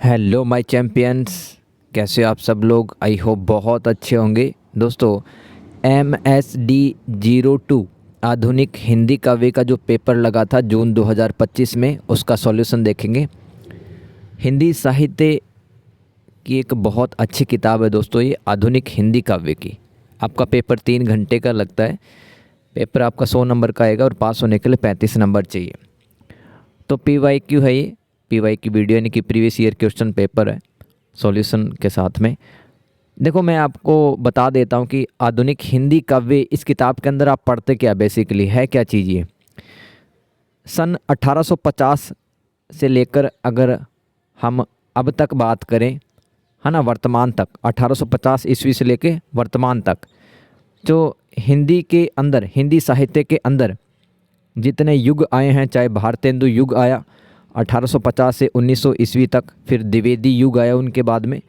Hello my champions, कैसे हो आप सब लोग। आई होप बहुत अच्छे होंगे। दोस्तों, MSD02 आधुनिक हिंदी काव्य का जो पेपर लगा था जून 2025 में, उसका सॉल्यूशन देखेंगे। हिंदी साहित्य की एक बहुत अच्छी किताब है दोस्तों ये आधुनिक हिंदी काव्य की। आपका पेपर 3 घंटे का लगता है। पेपर आपका 100 नंबर का आएगा और पास होने के लिए 35 नंबर चाहिए। तो PYQ है ये। PYQ वीडियो यानी कि प्रीवियस ईयर क्वेश्चन पेपर है सॉल्यूशन के साथ में। देखो, मैं आपको बता देता हूँ कि आधुनिक हिंदी काव्य इस किताब के अंदर आप पढ़ते क्या, बेसिकली है क्या चीज़ ये। सन 1850 से लेकर अगर हम अब तक बात करें, है ना, वर्तमान तक, 1850 ईस्वी से लेकर वर्तमान तक जो हिंदी के अंदर, हिंदी साहित्य के अंदर जितने युग आए हैं, चाहे भारतेंदु युग आया 1850 से 1900 ईस्वी तक, फिर द्विवेदी युग आया उनके बाद में,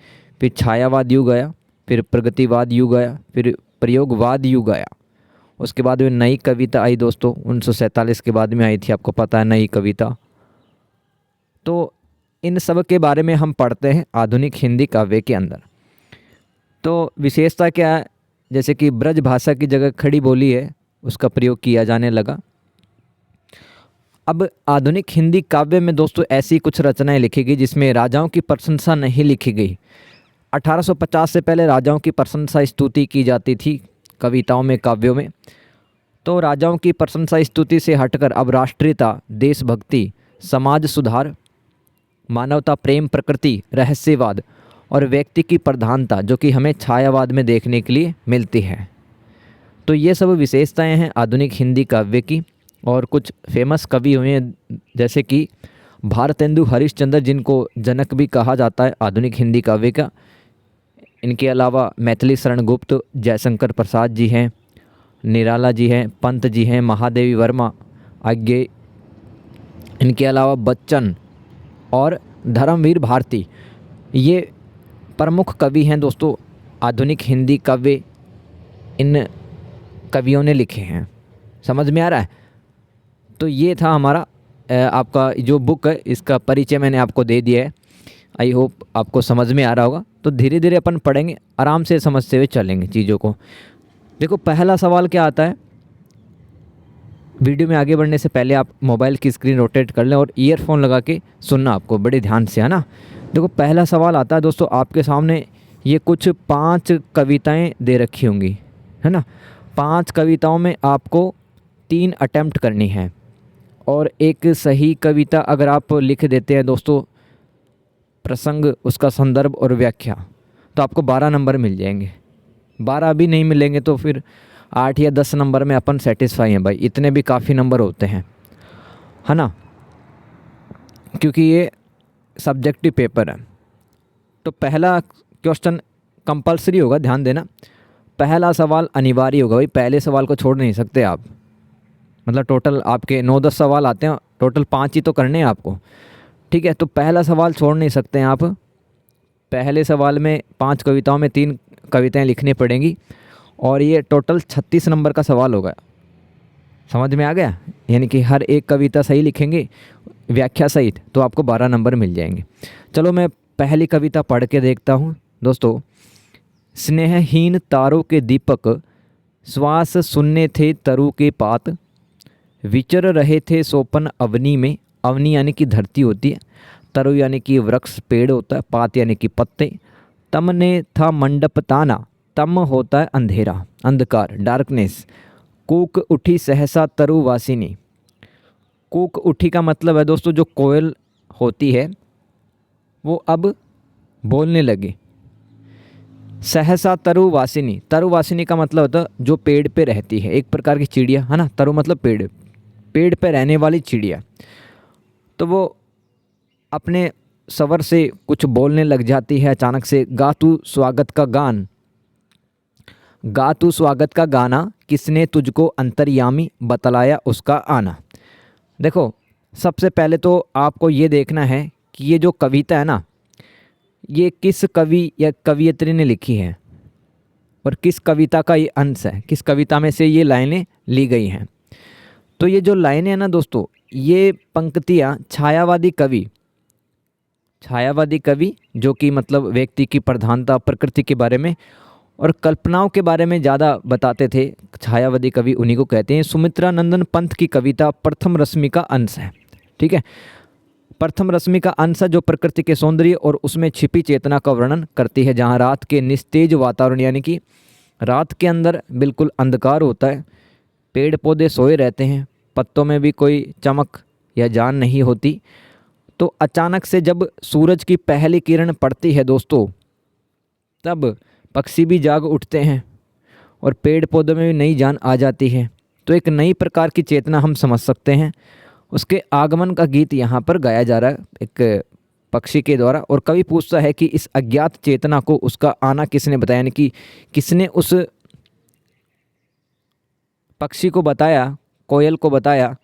फिर छायावाद युग आया, फिर प्रगतिवाद युग आया, फिर प्रयोगवाद युग आया। उसके बाद में नई कविता आई दोस्तों, 1947 के बाद में आई थी, आपको पता है, नई कविता। तो इन सब के बारे में हम पढ़ते हैं आधुनिक हिंदी काव्य के अंदर। तो विशेषता क्या है, जैसे कि ब्रज भाषा की जगह खड़ी बोली है, उसका प्रयोग किया जाने लगा। अब आधुनिक हिंदी काव्य में दोस्तों ऐसी कुछ रचनाएं लिखी गई जिसमें राजाओं की प्रशंसा नहीं लिखी गई। 1850 से पहले राजाओं की प्रशंसा स्तुति की जाती थी कविताओं में, काव्यों में। तो राजाओं की प्रशंसा स्तुति से हटकर अब राष्ट्रीयता, देशभक्ति, समाज सुधार, मानवता, प्रेम, प्रकृति, रहस्यवाद और व्यक्ति की प्रधानता, जो कि हमें छायावाद में देखने के लिए मिलती है। तो ये सब विशेषताएं हैं आधुनिक हिंदी काव्य की। और कुछ फेमस कवि हुए हैं जैसे कि भारतेंदु हरिश्चंद्र, जिनको जनक भी कहा जाता है आधुनिक हिंदी काव्य का। इनके अलावा मैथिली शरण गुप्त, जयशंकर प्रसाद जी हैं, निराला जी हैं, पंत जी हैं, महादेवी वर्मा, आज्ञे, इनके अलावा बच्चन और धर्मवीर भारती, ये प्रमुख कवि हैं दोस्तों। आधुनिक हिंदी काव्य इन कवियों ने लिखे हैं। समझ में आ रहा है। तो ये था हमारा आपका जो बुक है, इसका परिचय मैंने आपको दे दिया है। आई होप आपको समझ में आ रहा होगा। तो धीरे धीरे अपन पढ़ेंगे, आराम से समझते हुए चलेंगे चीज़ों को। देखो, पहला सवाल क्या आता है। वीडियो में आगे बढ़ने से पहले आप मोबाइल की स्क्रीन रोटेट कर लें और ईयरफोन लगा के सुनना आपको बड़े ध्यान से, है ना। देखो, पहला सवाल आता है दोस्तों आपके सामने। ये कुछ 5 कविताएँ दे रखी होंगी, है ना। 5 कविताओं में आपको 3 अटेम्प्ट करनी है और एक सही कविता अगर आप लिख देते हैं दोस्तों, प्रसंग, उसका संदर्भ और व्याख्या, तो आपको 12 नंबर मिल जाएंगे। 12 भी नहीं मिलेंगे तो फिर 8 या 10 नंबर में अपन सेटिस्फाई हैं भाई, इतने भी काफ़ी नंबर होते हैं, है ना, क्योंकि ये सब्जेक्टिव पेपर है। तो पहला क्वेश्चन कंपलसरी होगा, ध्यान देना। पहला सवाल अनिवार्य होगा भाई, पहले सवाल को छोड़ नहीं सकते आप। मतलब टोटल आपके 9-10 सवाल आते हैं, टोटल 5 ही तो करने हैं आपको, ठीक है। तो पहला सवाल छोड़ नहीं सकते हैं आप। पहले सवाल में 5 कविताओं में 3 कविताएं लिखनी पड़ेंगी और ये टोटल 36 नंबर का सवाल होगा। समझ में आ गया। यानी कि हर एक कविता सही लिखेंगे, व्याख्या सहित, तो आपको 12 नंबर मिल जाएंगे। चलो मैं पहली कविता पढ़ के देखता हूँ दोस्तों। स्नेहहीन तारों के दीपक श्वास सुनने थे तरु के पात, विचर रहे थे सोपन अवनी में। अवनी यानी कि धरती होती है, तरु यानी कि वृक्ष, पेड़ होता है, पात यानी कि पत्ते। तम ने था मंडप ताना, तम होता है अंधेरा, अंधकार, डार्कनेस। कूक उठी सहसा तरु वासिनी। कूक उठी का मतलब है दोस्तों जो कोयल होती है वो अब बोलने लगी। सहसा तरु वासिनी, तरु वासिनी का मतलब होता है जो पेड़ पे रहती है, एक प्रकार की चिड़िया, है ना। तरु मतलब पेड़, पेड़ पे रहने वाली चिड़िया। तो वो अपने स्वर से कुछ बोलने लग जाती है अचानक से। गा तू स्वागत का गान, गा तू स्वागत का गाना, किसने तुझको अंतर्यामी बतलाया उसका आना। देखो, सबसे पहले तो आपको ये देखना है कि ये जो कविता है ना, ये किस कवि या कवियत्री ने लिखी है और किस कविता का ये अंश है, किस कविता में से ये लाइनें ली गई हैं। तो ये जो लाइनें हैं ना दोस्तों, ये पंक्तियाँ छायावादी कवि छायावादी कवि जो कि मतलब व्यक्ति की प्रधानता, प्रकृति के बारे में और कल्पनाओं के बारे में ज़्यादा बताते थे, छायावादी कवि उन्हीं को कहते हैं। सुमित्रा नंदन पंत की कविता प्रथम रश्मि का अंश है। ठीक है, प्रथम रश्मि का अंश है जो प्रकृति के सौंदर्य और उसमें छिपी चेतना का वर्णन करती है, जहाँ रात के निस्तेज वातावरण यानी कि रात के अंदर बिल्कुल अंधकार होता है, पेड़ पौधे सोए रहते हैं, पत्तों में भी कोई चमक या जान नहीं होती, तो अचानक से जब सूरज की पहली किरण पड़ती है दोस्तों, तब पक्षी भी जाग उठते हैं और पेड़ पौधों में भी नई जान आ जाती है। तो एक नई प्रकार की चेतना हम समझ सकते हैं। उसके आगमन का गीत यहाँ पर गाया जा रहा है एक पक्षी के द्वारा। और कवि पूछता है कि इस अज्ञात चेतना को उसका आना किसने बताया, यानी कि किसने उस पक्षी को बताया, कोयल को बताया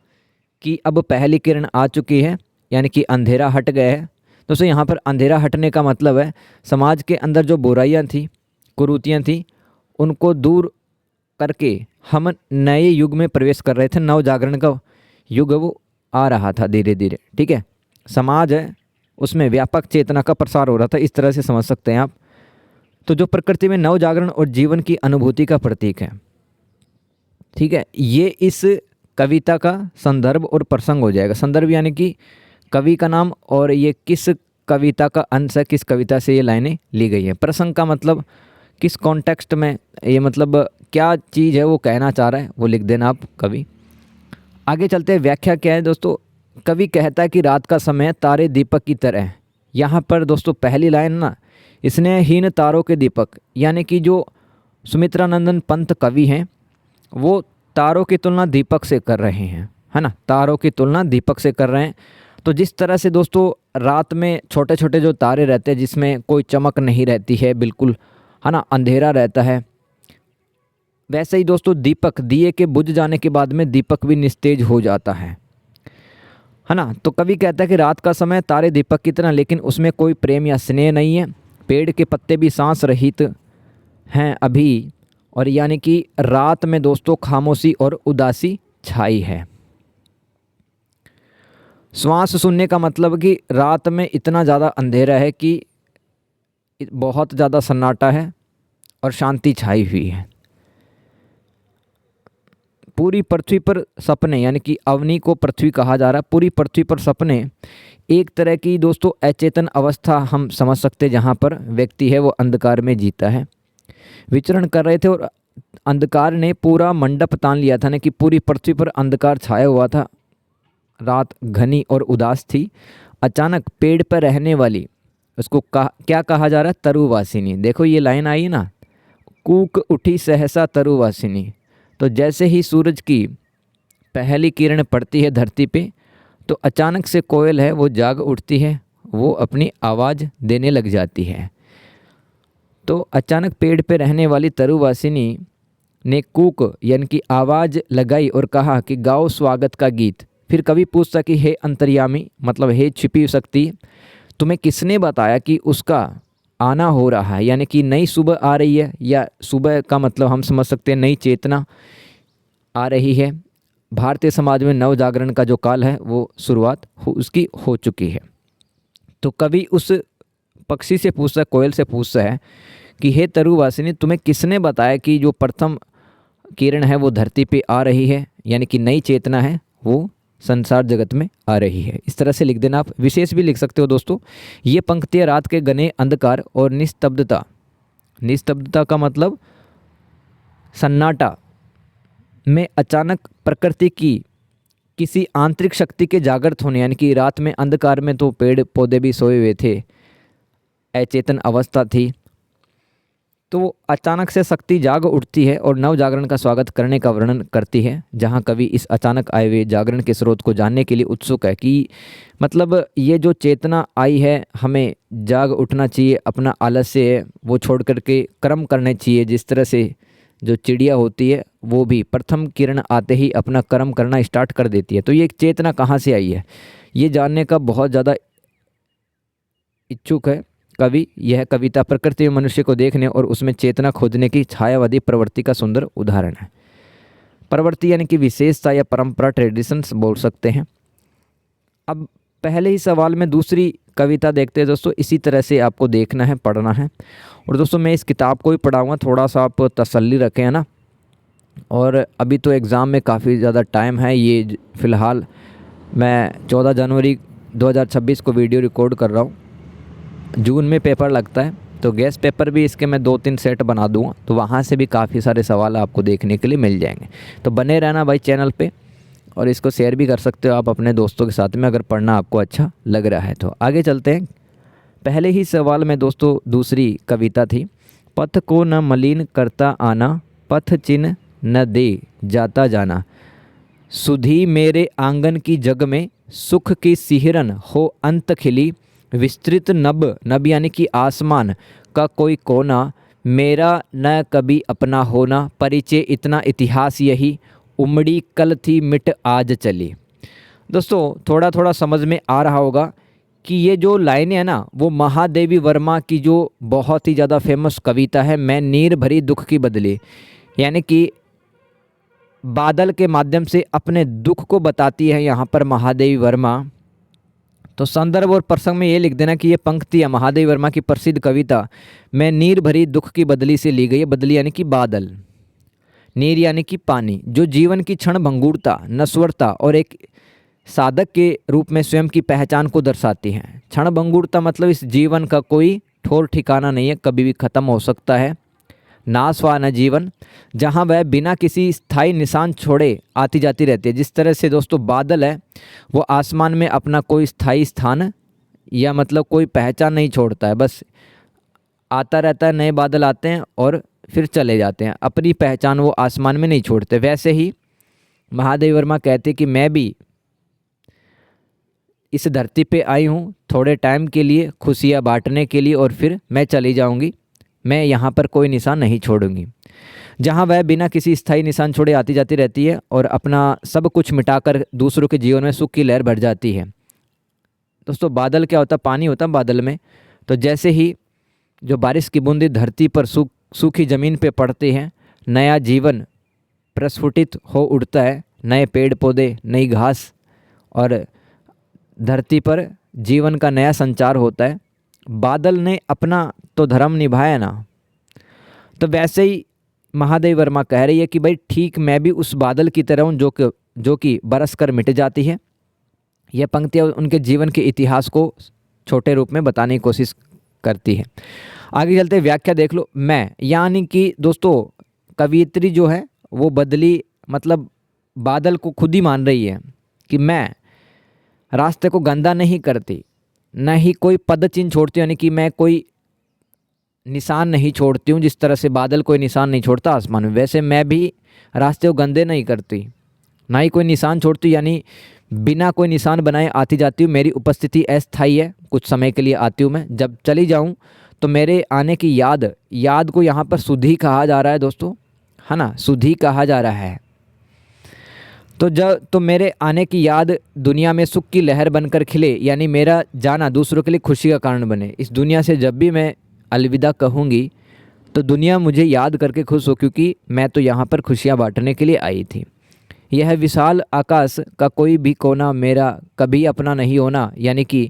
कि अब पहली किरण आ चुकी है, यानी कि अंधेरा हट गया है। दोस्तों यहाँ पर अंधेरा हटने का मतलब है समाज के अंदर जो बुराइयाँ थी, कुरीतियाँ थी, उनको दूर करके हम नए युग में प्रवेश कर रहे थे। नव जागरण का युग वो आ रहा था धीरे धीरे। ठीक है, समाज है उसमें व्यापक चेतना का प्रसार हो रहा था, इस तरह से समझ सकते हैं आप। तो जो प्रकृति में नव जागरण और जीवन की अनुभूति का प्रतीक है। ठीक है, ये इस कविता का संदर्भ और प्रसंग हो जाएगा। संदर्भ यानी कि कवि का नाम और ये किस कविता का अंश है, किस कविता से ये लाइनें ली गई है। प्रसंग का मतलब किस कॉन्टेक्स्ट में, ये मतलब क्या चीज़ है वो कहना चाह रहा है, वो लिख देना आप कवि। आगे चलते हैं, व्याख्या क्या है दोस्तों। कवि कहता है कि रात का समय तारे दीपक की तरह है। यहाँ पर दोस्तों पहली लाइन ना, स्नेहहीन तारों के दीपक, यानी कि जो सुमित्रा नंदन पंत कवि हैं वो तारों की तुलना दीपक से कर रहे हैं, है ना, तारों की तुलना दीपक से कर रहे हैं। तो जिस तरह से दोस्तों रात में छोटे छोटे जो तारे रहते हैं जिसमें कोई चमक नहीं रहती है, बिल्कुल, है ना, अंधेरा रहता है, वैसे ही दोस्तों दीपक, दिए के बुझ जाने के बाद में दीपक भी निस्तेज हो जाता है ना। तो कवि कहता है कि रात का समय तारे दीपक की तरह, लेकिन उसमें कोई प्रेम या स्नेह नहीं है। पेड़ के पत्ते भी सांस रहित हैं अभी, और यानी कि रात में दोस्तों खामोशी और उदासी छाई है। श्वास सुनने का मतलब कि रात में इतना ज़्यादा अंधेरा है कि बहुत ज़्यादा सन्नाटा है और शांति छाई हुई है। पूरी पृथ्वी पर सपने, यानी कि अवनी को पृथ्वी कहा जा रहा है, पूरी पृथ्वी पर सपने एक तरह की दोस्तों अचेतन अवस्था हम समझ सकते हैं, जहाँ पर व्यक्ति है वो अंधकार में जीता है, विचरण कर रहे थे और अंधकार ने पूरा मंडप तान लिया था ना, कि पूरी पृथ्वी पर अंधकार छाया हुआ था, रात घनी और उदास थी। अचानक पेड़ पर रहने वाली, उसको क्या कहा जा रहा है, तरुवासिनी। देखो ये लाइन आई ना, कूक उठी सहसा तरुवासिनी। तो जैसे ही सूरज की पहली किरण पड़ती है धरती पे, तो अचानक से कोयल है वो जाग उठती है, वो अपनी आवाज़ देने लग जाती है। तो अचानक पेड़ पे रहने वाली तरुवासिनी ने कूक यानी कि आवाज़ लगाई और कहा कि गाओ स्वागत का गीत। फिर कवि पूछता कि हे अंतर्यामी, मतलब हे छिपी शक्ति, तुम्हें किसने बताया कि उसका आना हो रहा है, यानी कि नई सुबह आ रही है, या सुबह का मतलब हम समझ सकते हैं नई चेतना आ रही है। भारतीय समाज में नव जागरण का जो काल है वो शुरुआत उसकी हो चुकी है। तो कवि उस पक्षी से पूछता है, कोयल से पूछता है कि हे तरुवासिनी, तुम्हें किसने बताया कि जो प्रथम किरण है वो धरती पे आ रही है, यानी कि नई चेतना है वो संसार जगत में आ रही है। इस तरह से लिख देना आप। विशेष भी लिख सकते हो दोस्तों। ये पंक्तियाँ रात के घने अंधकार और निस्तब्धता, निस्तब्धता का मतलब सन्नाटा में अचानक प्रकृति की किसी आंतरिक शक्ति के जागृत होने, यानी कि रात में अंधकार में तो पेड़ पौधे भी सोए हुए थे, अचेतन अवस्था थी, तो अचानक से शक्ति जाग उठती है और नव जागरण का स्वागत करने का वर्णन करती है, जहाँ कवि इस अचानक आए हुए जागरण के स्रोत को जानने के लिए उत्सुक है कि मतलब ये जो चेतना आई है, हमें जाग उठना चाहिए, अपना आलस्य है वो छोड़ करके कर्म करने चाहिए। जिस तरह से जो चिड़िया होती है वो भी प्रथम किरण आते ही अपना कर्म करना स्टार्ट कर देती है। तो ये चेतना कहाँ से आई है, ये जानने का बहुत ज़्यादा इच्छुक है कवि। यह कविता प्रकृति में मनुष्य को देखने और उसमें चेतना खोजने की छायावादी प्रवृत्ति का सुंदर उदाहरण है। प्रवृत्ति यानी कि विशेषता या परंपरा, ट्रेडिशंस बोल सकते हैं। अब पहले ही सवाल में दूसरी कविता देखते हैं दोस्तों, इसी तरह से आपको देखना है, पढ़ना है। और दोस्तों मैं इस किताब को ही पढ़ाऊँगा, थोड़ा सा आप तसल्ली रखें, है ना। और अभी तो एग्ज़ाम में काफ़ी ज़्यादा टाइम है। ये फ़िलहाल मैं 14 जनवरी 2026 को वीडियो रिकॉर्ड कर रहा हूँ। जून में पेपर लगता है, तो गेस्ट पेपर भी इसके मैं 2-3 सेट बना दूँगा, तो वहाँ से भी काफ़ी सारे सवाल आपको देखने के लिए मिल जाएंगे। तो बने रहना भाई चैनल पे, और इसको शेयर भी कर सकते हो आप अपने दोस्तों के साथ में, अगर पढ़ना आपको अच्छा लग रहा है तो। आगे चलते हैं। पहले ही सवाल में दोस्तों दूसरी कविता थी। पथ को न मलिन करता आना, पथ चिन्ह न दे जाता जाना, सुधी मेरे आंगन की जग में, सुख की सिहरन हो अंत खिली, विस्तृत नभ यानी कि आसमान का कोई कोना, मेरा न कभी अपना होना, परिचय इतना इतिहास यही, उमड़ी कल थी मिट आज चली। दोस्तों थोड़ा थोड़ा समझ में आ रहा होगा कि ये जो लाइनें हैं ना, वो महादेवी वर्मा की जो बहुत ही ज़्यादा फेमस कविता है, मैं नीर भरी दुख की बदली, यानी कि बादल के माध्यम से अपने दुख को बताती है यहाँ पर महादेवी वर्मा। तो संदर्भ और प्रसंग में ये लिख देना कि ये पंक्तियाँ महादेवी वर्मा की प्रसिद्ध कविता मैं नीर भरी दुख की बदली से ली गई है। बदली यानी कि बादल, नीर यानी कि पानी, जो जीवन की क्षण भंगुरता, नश्वरता और एक साधक के रूप में स्वयं की पहचान को दर्शाती हैं। क्षण भंगुरता मतलब इस जीवन का कोई ठोर ठिकाना नहीं है, कभी भी ख़त्म हो सकता है। नासवान जीवन, जहाँ वह बिना किसी स्थायी निशान छोड़े आती जाती रहती है। जिस तरह से दोस्तों बादल है, वो आसमान में अपना कोई स्थायी स्थान या मतलब कोई पहचान नहीं छोड़ता है, बस आता रहता है, नए बादल आते हैं और फिर चले जाते हैं, अपनी पहचान वो आसमान में नहीं छोड़ते। वैसे ही महादेवी वर्मा कहते कि मैं भी इस धरती पे आई हूँ थोड़े टाइम के लिए, खुशियाँ बांटने के लिए, और फिर मैं चली जाऊँगी, मैं यहाँ पर कोई निशान नहीं छोड़ूंगी। जहाँ वह बिना किसी स्थायी निशान छोड़े आती जाती रहती है और अपना सब कुछ मिटाकर दूसरों के जीवन में सुख की लहर भर जाती है। दोस्तों बादल क्या होता है? पानी होता है बादल में। तो जैसे ही जो बारिश की बूंदें धरती पर सूखी ज़मीन पे पड़ती हैं, नया जीवन प्रस्फुटित हो उठता है, नए पेड़ पौधे, नई घास, और धरती पर जीवन का नया संचार होता है। बादल ने अपना तो धर्म निभाया ना। तो वैसे ही महादेवी वर्मा कह रही है कि भाई ठीक मैं भी उस बादल की तरह हूँ जो कि बरस कर मिट जाती है। यह पंक्तियाँ उनके जीवन के इतिहास को छोटे रूप में बताने की कोशिश करती है। आगे चलते व्याख्या देख लो। मैं यानी कि दोस्तों कवियत्री जो है वो बदली मतलब बादल को खुद ही मान रही है कि मैं रास्ते को गंदा नहीं करती, न ही कोई पद चिन्ह छोड़ती, यानी कि मैं कोई निशान नहीं छोड़ती हूँ। जिस तरह से बादल कोई निशान नहीं छोड़ता आसमान में, वैसे मैं भी रास्ते को गंदे नहीं करती, ना ही कोई निशान छोड़ती, यानी बिना कोई निशान बनाए आती जाती हूँ। मेरी उपस्थिति अस्थायी है, कुछ समय के लिए आती हूँ मैं, जब चली जाऊँ तो मेरे आने की याद को यहाँ पर सुधी कहा जा रहा है दोस्तों, है ना, सुधी कहा जा रहा है। तो मेरे आने की याद दुनिया में सुख की लहर बनकर खिले, यानी मेरा जाना दूसरों के लिए खुशी का कारण बने। इस दुनिया से जब भी मैं अलविदा कहूँगी तो दुनिया मुझे याद करके खुश हो, क्योंकि मैं तो यहाँ पर खुशियाँ बांटने के लिए आई थी। यह विशाल आकाश का कोई भी कोना मेरा कभी अपना नहीं होना, यानी कि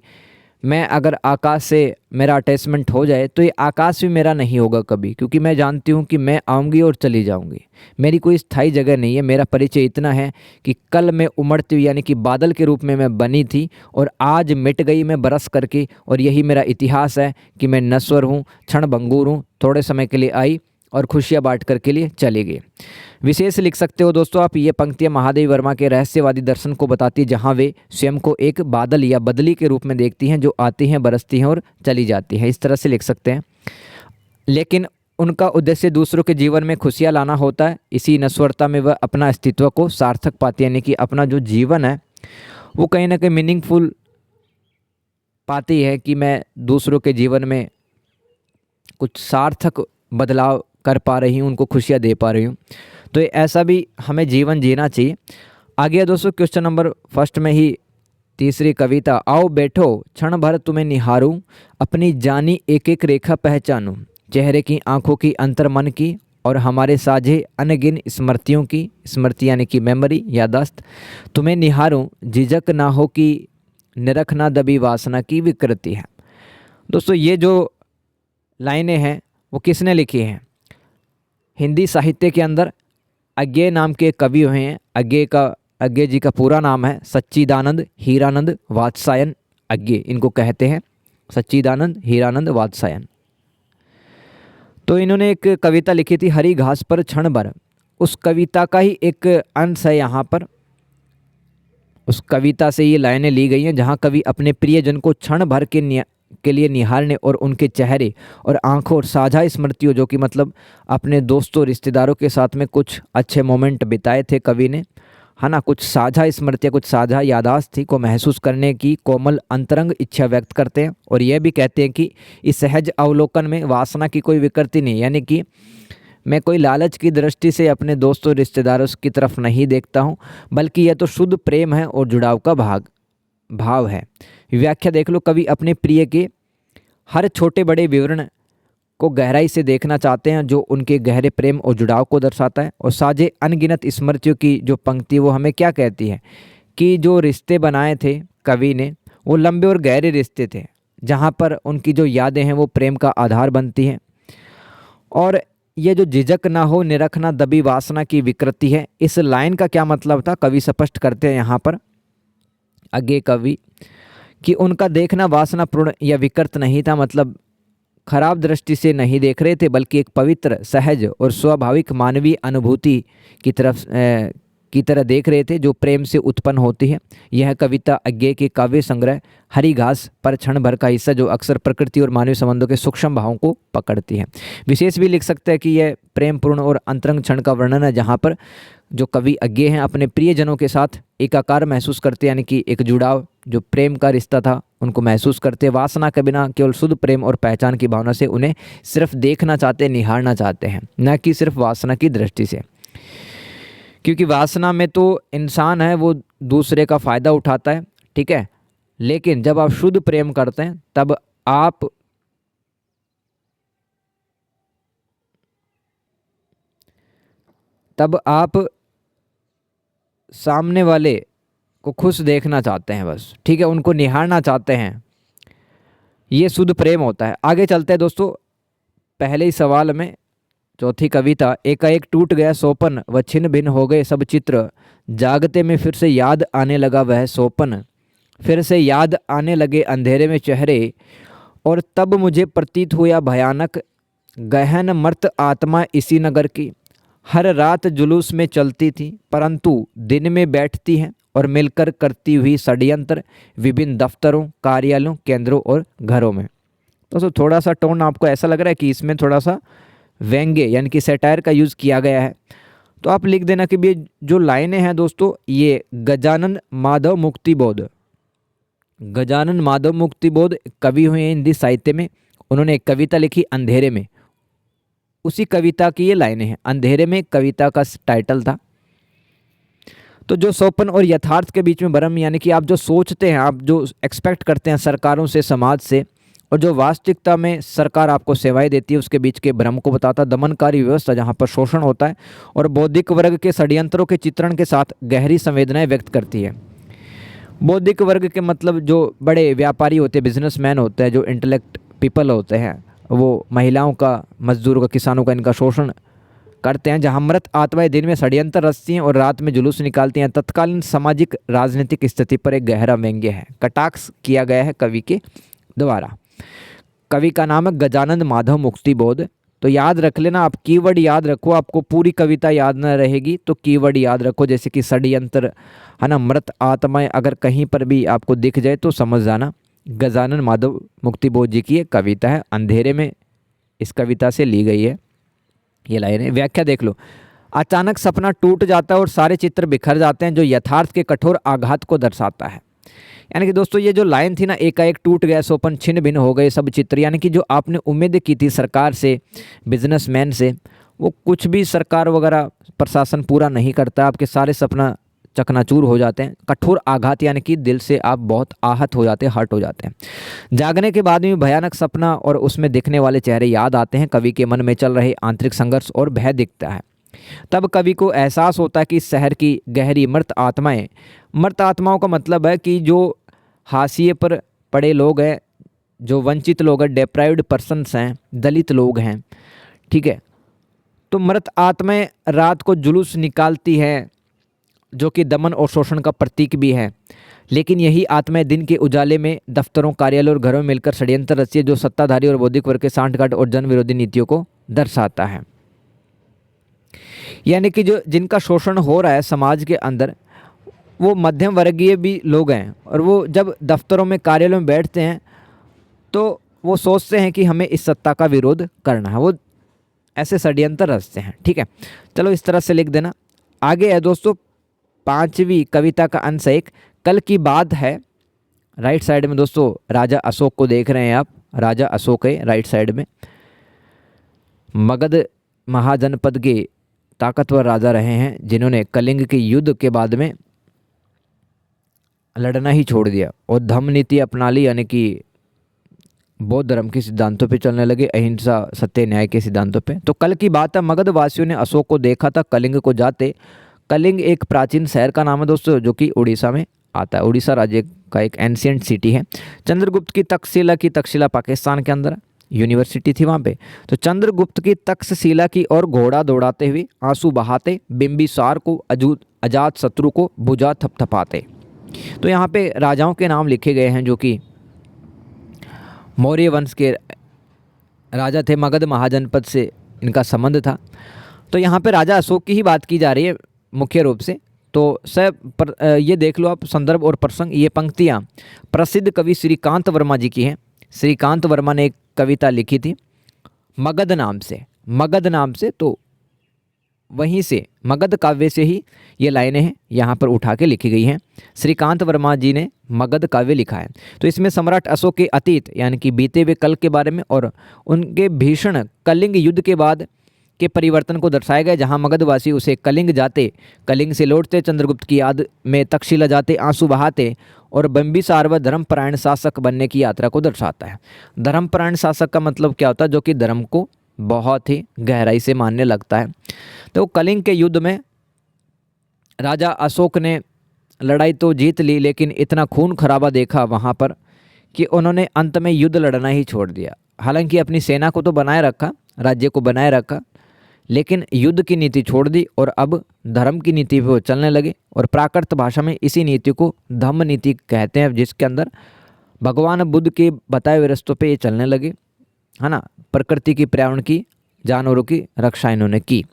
मैं अगर आकाश से मेरा अटैचमेंट हो जाए तो ये आकाश भी मेरा नहीं होगा कभी, क्योंकि मैं जानती हूँ कि मैं आऊँगी और चली जाऊँगी, मेरी कोई स्थायी जगह नहीं है। मेरा परिचय इतना है कि कल मैं उमड़ती हुई यानी कि बादल के रूप में मैं बनी थी और आज मिट गई मैं बरस करके, और यही मेरा इतिहास है कि मैं नश्वर हूँ, क्षण भंगुर हूँ, थोड़े समय के लिए आई और खुशियाँ बांट कर के लिए चली गई। विशेष लिख सकते हो दोस्तों आप, ये पंक्तियाँ महादेवी वर्मा के रहस्यवादी दर्शन को बताती है, जहाँ वे स्वयं को एक बादल या बदली के रूप में देखती हैं, जो आती हैं, बरसती हैं और चली जाती हैं। इस तरह से लिख सकते हैं। लेकिन उनका उद्देश्य दूसरों के जीवन में खुशियाँ लाना होता है। इसी नश्वरता में वह अपना अस्तित्व को सार्थक पाती है, यानी कि अपना जो जीवन है वो कहीं ना कहीं मीनिंगफुल पाती है कि मैं दूसरों के जीवन में कुछ सार्थक बदलाव कर पा रही हूँ, उनको खुशियाँ दे पा रही हूँ। तो ऐसा भी हमें जीवन जीना चाहिए। आगे दोस्तों क्वेश्चन नंबर फर्स्ट में ही तीसरी कविता, आओ बैठो क्षण भर तुम्हें निहारूं, अपनी जानी एक एक रेखा पहचानूं, चेहरे की आंखों की अंतर मन की, और हमारे साझे अनगिन स्मृतियों की, स्मृति यानी कि मेमोरी, याददाश्त, तुम्हें निहारूं झिझक ना हो कि निरखना दबी वासना की विकृति है। दोस्तों ये जो लाइनें हैं वो किसने लिखी हैं? हिंदी साहित्य के अंदर अज्ञे नाम के कवि हुए हैं। अज्ञे जी का पूरा नाम है सच्चिदानंद हीरानंद वात्स्यायन अज्ञे, इनको कहते हैं सच्चिदानंद हीरानंद वात्स्यायन। तो इन्होंने एक कविता लिखी थी हरी घास पर क्षण भर। उस कविता का ही एक अंश है यहाँ पर। उस कविता से ये लाइनें ली गई हैं जहाँ कवि अपने प्रियजन को क्षण भर के लिए निहारने और उनके चेहरे और आंखों और साझा स्मृतियों, जो कि मतलब अपने दोस्तों रिश्तेदारों के साथ में कुछ अच्छे मोमेंट बिताए थे कवि ने, है ना, कुछ साझा स्मृतियाँ, कुछ साझा याददाश्त थी, को महसूस करने की कोमल अंतरंग इच्छा व्यक्त करते हैं। और यह भी कहते हैं कि इस सहज अवलोकन में वासना की कोई विकृति नहीं, यानी कि मैं कोई लालच की दृष्टि से अपने दोस्तों रिश्तेदारों की तरफ नहीं देखता हूँ, बल्कि यह तो शुद्ध प्रेम है और जुड़ाव का भाव है। व्याख्या देख लो, कवि अपने प्रिय के हर छोटे बड़े विवरण को गहराई से देखना चाहते हैं जो उनके गहरे प्रेम और जुड़ाव को दर्शाता है। और साझे अनगिनत स्मृतियों की जो पंक्ति वो हमें क्या कहती है कि जो रिश्ते बनाए थे कवि ने वो लंबे और गहरे रिश्ते थे, जहाँ पर उनकी जो यादें हैं वो प्रेम का आधार बनती हैं। और ये जो झिझक ना हो निरखना दबी वासना की विकृति है, इस लाइन का क्या मतलब था कवि स्पष्ट करते हैं यहाँ पर आगे कवि कि उनका देखना वासनापूर्ण या विकृत नहीं था, मतलब खराब दृष्टि से नहीं देख रहे थे, बल्कि एक पवित्र सहज और स्वाभाविक मानवीय अनुभूति की तरह देख रहे थे जो प्रेम से उत्पन्न होती है। यह कविता अज्ञे के काव्य संग्रह हरी घास पर क्षण भर का हिस्सा, जो अक्सर प्रकृति और मानवीय संबंधों के सूक्ष्म भावों को पकड़ती है। विशेष भी लिख सकते हैं कि यह प्रेमपूर्ण और अंतरंग क्षण का वर्णन है, जहाँ पर जो कवि अज्ञे हैं अपने प्रियजनों के साथ एकाकार महसूस करते, यानी कि एक जुड़ाव, जो प्रेम का रिश्ता था उनको महसूस करते, वासना के बिना केवल शुद्ध प्रेम और पहचान की भावना से उन्हें सिर्फ देखना चाहते, निहारना चाहते हैं, न कि सिर्फ वासना की दृष्टि से। क्योंकि वासना में तो इंसान है वो दूसरे का फ़ायदा उठाता है, ठीक है, लेकिन जब आप शुद्ध प्रेम करते हैं तब आप सामने वाले को खुश देखना चाहते हैं, बस, ठीक है, उनको निहारना चाहते हैं। ये शुद्ध प्रेम होता है। आगे चलते हैं दोस्तों, पहले ही सवाल में चौथी कविता, एकाएक टूट गया सोपन व छिन्न भिन्न हो गए सब चित्र, जागते में फिर से याद आने लगा वह सोपन, फिर से याद आने लगे अंधेरे में चेहरे, और तब मुझे प्रतीत हुआ भयानक गहन मर्त आत्मा इसी नगर की, हर रात जुलूस में चलती थी परंतु दिन में बैठती है और मिलकर करती हुई षड्यंत्र विभिन्न दफ्तरों, कार्यालयों, केंद्रों और घरों में। तो थोड़ा सा टोन आपको ऐसा लग रहा है कि इसमें थोड़ा सा व्यंग्य यानी कि सैटायर का यूज़ किया गया है, तो आप लिख देना कि ये जो लाइनें हैं दोस्तों, ये गजानन माधव मुक्तिबोध, गजानन माधव मुक्तिबोध कवि हुए हैं हिंदी साहित्य में। उन्होंने एक कविता लिखी अंधेरे में, उसी कविता की ये लाइनें हैं। अंधेरे में कविता का टाइटल था। तो जो स्वप्न और यथार्थ के बीच में भ्रम, यानी कि आप जो सोचते हैं, आप जो एक्सपेक्ट करते हैं सरकारों से, समाज से, और जो वास्तविकता में सरकार आपको सेवाएं देती है, उसके बीच के भ्रम को बताता। दमनकारी व्यवस्था जहाँ पर शोषण होता है और बौद्धिक वर्ग के षड्यंत्रों के चित्रण के साथ गहरी संवेदनाएं व्यक्त करती है। बौद्धिक वर्ग के मतलब जो बड़े व्यापारी होते हैं, बिजनेसमैन होते हैं, जो इंटेलेक्ट पीपल होते हैं, वो महिलाओं का, मजदूरों का, किसानों का इनका शोषण करते हैं। जहाँ मृत आत्माएं दिन में षड्यंत्र रचती हैं और रात में जुलूस निकालती हैं। तत्कालीन सामाजिक राजनीतिक स्थिति पर एक गहरा व्यंग्य है, कटाक्ष किया गया है कवि के द्वारा। कवि का नाम है गजानन माधव मुक्तिबोध। तो याद रख लेना, आप कीवर्ड याद रखो, आपको पूरी कविता याद न रहेगी तो कीवर्ड याद रखो, जैसे कि षड्यंत्र, है ना, मृत आत्माएं, अगर कहीं पर भी आपको दिख जाए तो समझ जाना गजानन माधव मुक्तिबोध जी की एक कविता है। अंधेरे में इस कविता से ली गई है ये लाइनें। व्याख्या देख लो, अचानक सपना टूट जाता है और सारे चित्र बिखर जाते हैं, जो यथार्थ के कठोर आघात को दर्शाता है। यानी कि दोस्तों ये जो लाइन थी ना, एकाएक टूट गया सोपन छिन्न भिन्न हो गए सब चित्र, यानी कि जो आपने उम्मीद की थी सरकार से, बिजनेसमैन से, वो कुछ भी सरकार वगैरह प्रशासन पूरा नहीं करता, आपके सारे सपना चकनाचूर हो जाते हैं। कठोर आघात यानी कि दिल से आप बहुत आहत हो जाते हैं, हर्ट हो जाते हैं। जागने के बाद में भयानक सपना और उसमें दिखने वाले चेहरे याद आते हैं। कवि के मन में चल रहे आंतरिक संघर्ष और भय दिखता है। तब कवि को एहसास होता है कि शहर की गहरी मृत आत्माएं, मृत आत्माओं का मतलब है कि जो, हाशिए पर पड़े लोग हैं, जो वंचित लोग हैं, डेप्राइव्ड पर्सन्स हैं, दलित लोग हैं, ठीक है। तो मृत आत्माएं रात को जुलूस निकालती हैं, जो कि दमन और शोषण का प्रतीक भी है। लेकिन यही आत्माएं दिन के उजाले में दफ्तरों, कार्यालयों और घरों में मिलकर षड्यंत्र रची है, जो सत्ताधारी और बौद्धिक वर्ग के सांठगांठ और जन विरोधी नीतियों को दर्शाता है। यानी कि जो जिनका शोषण हो रहा है समाज के अंदर, वो मध्यम वर्गीय भी लोग हैं, और वो जब दफ्तरों में, कार्यालयों में बैठते हैं तो वो सोचते हैं कि हमें इस सत्ता का विरोध करना है, वो ऐसे षड्यंत्र रचते हैं, ठीक है। चलो इस तरह से लिख देना। आगे है दोस्तों 5वीं कविता का अंश एक, कल की बात है। राइट साइड में दोस्तों राजा अशोक को देख रहे हैं आप, राजा अशोक है राइट साइड में। मगध महाजनपद के ताकतवर राजा रहे हैं, जिन्होंने कलिंग के युद्ध के बाद में लड़ना ही छोड़ दिया और धम्म नीति अपना ली, यानी कि बौद्ध धर्म के सिद्धांतों पे चलने लगे, अहिंसा, सत्य, न्याय के सिद्धांतों पे। तो कल की बात है, मगध वासियों ने अशोक को देखा था कलिंग को जाते। कलिंग एक प्राचीन शहर का नाम है दोस्तों, जो कि उड़ीसा में आता है। उड़ीसा राज्य का एक एंशिएंट सिटी है। चंद्रगुप्त की तक्षशिला पाकिस्तान के अंदर यूनिवर्सिटी थी वहाँ पे। तो चंद्रगुप्त की तक्षशिला की ओर घोड़ा दौड़ाते हुए, आंसू बहाते, बिंबिसार को, अजात शत्रु को भुजा थपथपाते। तो यहाँ पे राजाओं के नाम लिखे गए हैं, जो कि मौर्य वंश के राजा थे, मगध महाजनपद से इनका संबंध था। तो यहाँ पे राजा अशोक की ही बात की जा रही है मुख्य रूप से। तो ये देख लो आप संदर्भ और प्रसंग। ये पंक्तियाँ प्रसिद्ध कवि श्रीकांत वर्मा जी की हैं। श्रीकांत वर्मा ने एक कविता लिखी थी मगध नाम से। तो वहीं से मगध काव्य से ही ये लाइनें हैं यहाँ पर उठा के लिखी गई हैं। श्रीकांत वर्मा जी ने मगध काव्य लिखा है। तो इसमें सम्राट अशोक के अतीत, यानी कि बीते हुए कल के बारे में, और उनके भीषण कलिंग युद्ध के बाद के परिवर्तन को दर्शाया गया, जहाँ मगधवासी उसे कलिंग जाते, कलिंग से लौटते, चंद्रगुप्त की याद में तक्षशिला जाते, आंसू बहाते, और बिंबिसार व धर्मपरायण शासक बनने की यात्रा को दर्शाता है। धर्मपरायण शासक का मतलब क्या होता है? जो कि धर्म को बहुत ही गहराई से मानने लगता है। तो कलिंग के युद्ध में राजा अशोक ने लड़ाई तो जीत ली, लेकिन इतना खून खराबा देखा वहाँ पर कि उन्होंने अंत में युद्ध लड़ना ही छोड़ दिया। हालांकि अपनी सेना को तो बनाए रखा, राज्य को बनाए रखा, लेकिन युद्ध की नीति छोड़ दी और अब धर्म की नीति पे वो चलने लगे। और प्राकृत भाषा में इसी नीति को धम्म नीति कहते हैं, जिसके अंदर भगवान बुद्ध के बताए हुए रास्तों पे ये चलने लगे, है ना। प्रकृति की, पर्यावरण की, जानवरों की रक्षा इन्होंने की।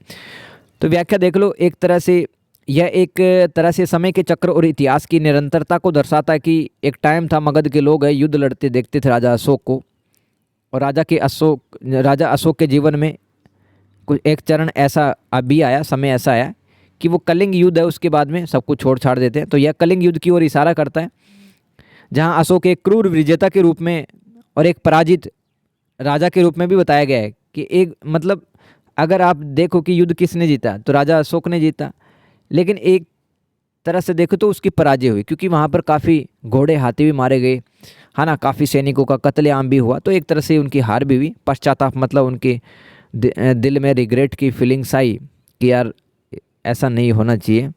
तो व्याख्या देख लो। एक तरह से समय के चक्र और इतिहास की निरंतरता को दर्शाता है कि एक टाइम था, मगध के लोग युद्ध लड़ते देखते थे राजा अशोक को, और राजा अशोक के जीवन में कुछ एक चरण ऐसा अभी आया, समय ऐसा आया कि वो कलिंग युद्ध है, उसके बाद में सब कुछ छोड़ छाड़ देते हैं। तो यह कलिंग युद्ध की ओर इशारा करता है, जहाँ अशोक एक क्रूर विजेता के रूप में और एक पराजित राजा के रूप में भी बताया गया है कि एक मतलब अगर आप देखो कि युद्ध किसने जीता, तो राजा अशोक ने जीता, लेकिन एक तरह से देखो तो उसकी पराजय हुई, क्योंकि वहाँ पर काफ़ी घोड़े हाथी भी मारे गए, है ना, काफ़ी सैनिकों का कत्लेआम भी हुआ। तो एक तरह से उनकी हार भी हुई। पश्चाताप मतलब उनके दिल में रिग्रेट की फीलिंग्स आई कि यार ऐसा नहीं होना चाहिए।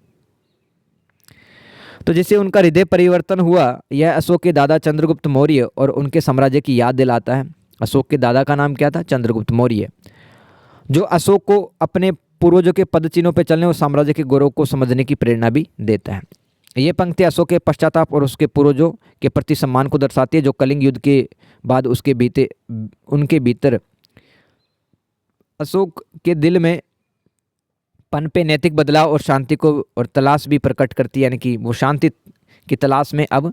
तो जिससे उनका हृदय परिवर्तन हुआ, यह अशोक के दादा चंद्रगुप्त मौर्य और उनके साम्राज्य की याद दिलाता है। अशोक के दादा का नाम क्या था? चंद्रगुप्त मौर्य, जो अशोक को अपने पूर्वजों के पद चिन्हों पर चलने और साम्राज्य के गौरव को समझने की प्रेरणा भी देता है। ये पंक्ति अशोक के पश्चाताप और उसके पूर्वजों के प्रति सम्मान को दर्शाती है, जो कलिंग युद्ध के बाद उनके भीतर अशोक के दिल में पनपे नैतिक बदलाव और शांति को और तलाश भी प्रकट करती है। यानी कि वो शांति की तलाश में अब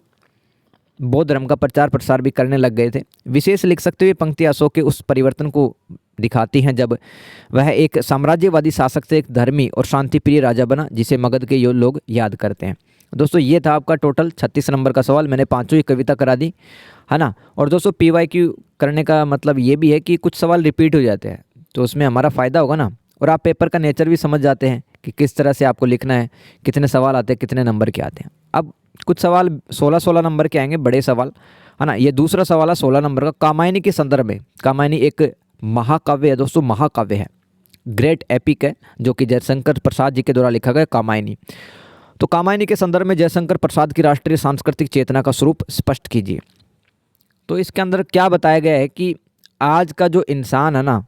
बौद्ध धर्म का प्रचार प्रसार भी करने लग गए थे। विशेष लिख सकते हुए पंक्ति अशोक के उस परिवर्तन को दिखाती हैं जब वह एक साम्राज्यवादी शासक से एक धर्मी और शांतिप्रिय राजा बना, जिसे मगध के लोग याद करते हैं। दोस्तों ये था आपका टोटल 36 नंबर का सवाल। मैंने पांचों ही कविता करा दी, है ना। और दोस्तों PYQ करने का मतलब ये भी है कि कुछ सवाल रिपीट हो जाते हैं, तो उसमें हमारा फ़ायदा होगा ना, और आप पेपर का नेचर भी समझ जाते हैं कि किस तरह से आपको लिखना है, कितने सवाल आते हैं, कितने नंबर के आते हैं। अब कुछ सवाल 16-16 नंबर के आएंगे, बड़े सवाल, है ना। ये दूसरा सवाल है 16 नंबर का, कामायनी के संदर्भ में। कामायनी एक महाकाव्य है दोस्तों, महाकाव्य है, ग्रेट एपिक है, जो कि जयशंकर प्रसाद जी के द्वारा लिखा गया कामायनी। तो कामायनी के संदर्भ में जयशंकर प्रसाद की राष्ट्रीय सांस्कृतिक चेतना का स्वरूप स्पष्ट कीजिए। तो इसके अंदर क्या बताया गया है कि आज का जो इंसान है ना,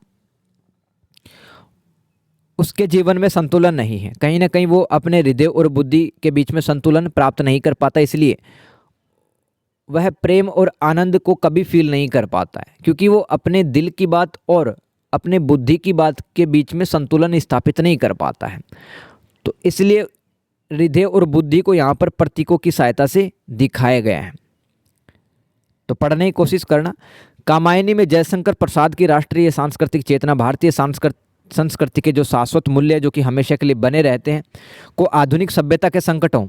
उसके जीवन में संतुलन नहीं है। कहीं ना कहीं वो अपने हृदय और बुद्धि के बीच में संतुलन प्राप्त नहीं कर पाता, इसलिए वह प्रेम और आनंद को कभी फील नहीं कर पाता है, क्योंकि वो अपने दिल की बात और अपने बुद्धि की बात के बीच में संतुलन स्थापित नहीं कर पाता है। तो इसलिए हृदय और बुद्धि को यहाँ पर प्रतीकों की सहायता से दिखाया गया है। तो पढ़ने की कोशिश करना। कामायनी में जयशंकर प्रसाद की राष्ट्रीय सांस्कृतिक चेतना भारतीय संस्कृति के जो शाश्वत मूल्य जो कि हमेशा के लिए बने रहते हैं को आधुनिक सभ्यता के संकटों।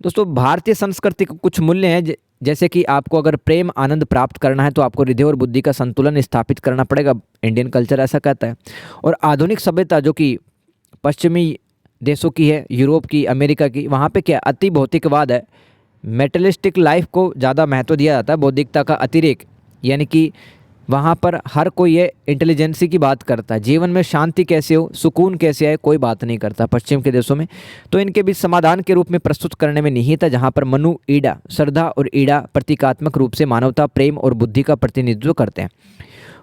दोस्तों, भारतीय संस्कृति के कुछ मूल्य हैं, जैसे कि आपको अगर प्रेम आनंद प्राप्त करना है तो आपको हृदय और बुद्धि का संतुलन स्थापित करना पड़ेगा। इंडियन कल्चर ऐसा कहता है। और आधुनिक सभ्यता जो कि पश्चिमी देशों की है, यूरोप की, अमेरिका की, वहाँ पे क्या अति भौतिकवाद है। मेटलिस्टिक लाइफ को ज़्यादा महत्व दिया जाता है, बौद्धिकता का अतिरेक, यानी कि वहाँ पर हर कोई ये इंटेलिजेंसी की बात करता है। जीवन में शांति कैसे हो, सुकून कैसे आए, कोई बात नहीं करता पश्चिम के देशों में। तो इनके बीच समाधान के रूप में प्रस्तुत करने में निहित है, जहाँ पर मनु ईड़ा, श्रद्धा और ईड़ा प्रतीकात्मक रूप से मानवता, प्रेम और बुद्धि का प्रतिनिधित्व करते हैं।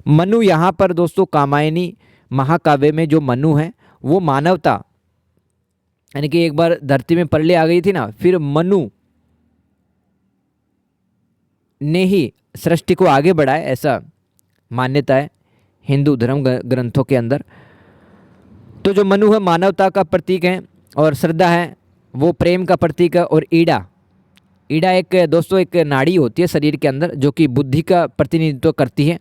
मनु यहाँ पर दोस्तों कामायनी महाकाव्य में जो मनु है वो मानवता, यानी कि एक बार धरती में प्रलय आ गई थी ना, फिर मनु ने ही सृष्टि को आगे बढ़ाया, ऐसा मान्यता है हिंदू धर्म ग्रंथों के अंदर। तो जो मनु है मानवता का प्रतीक है और श्रद्धा है वो प्रेम का प्रतीक है। और ईड़ा एक दोस्तों एक नाड़ी होती है शरीर के अंदर जो कि बुद्धि का प्रतिनिधित्व करती है,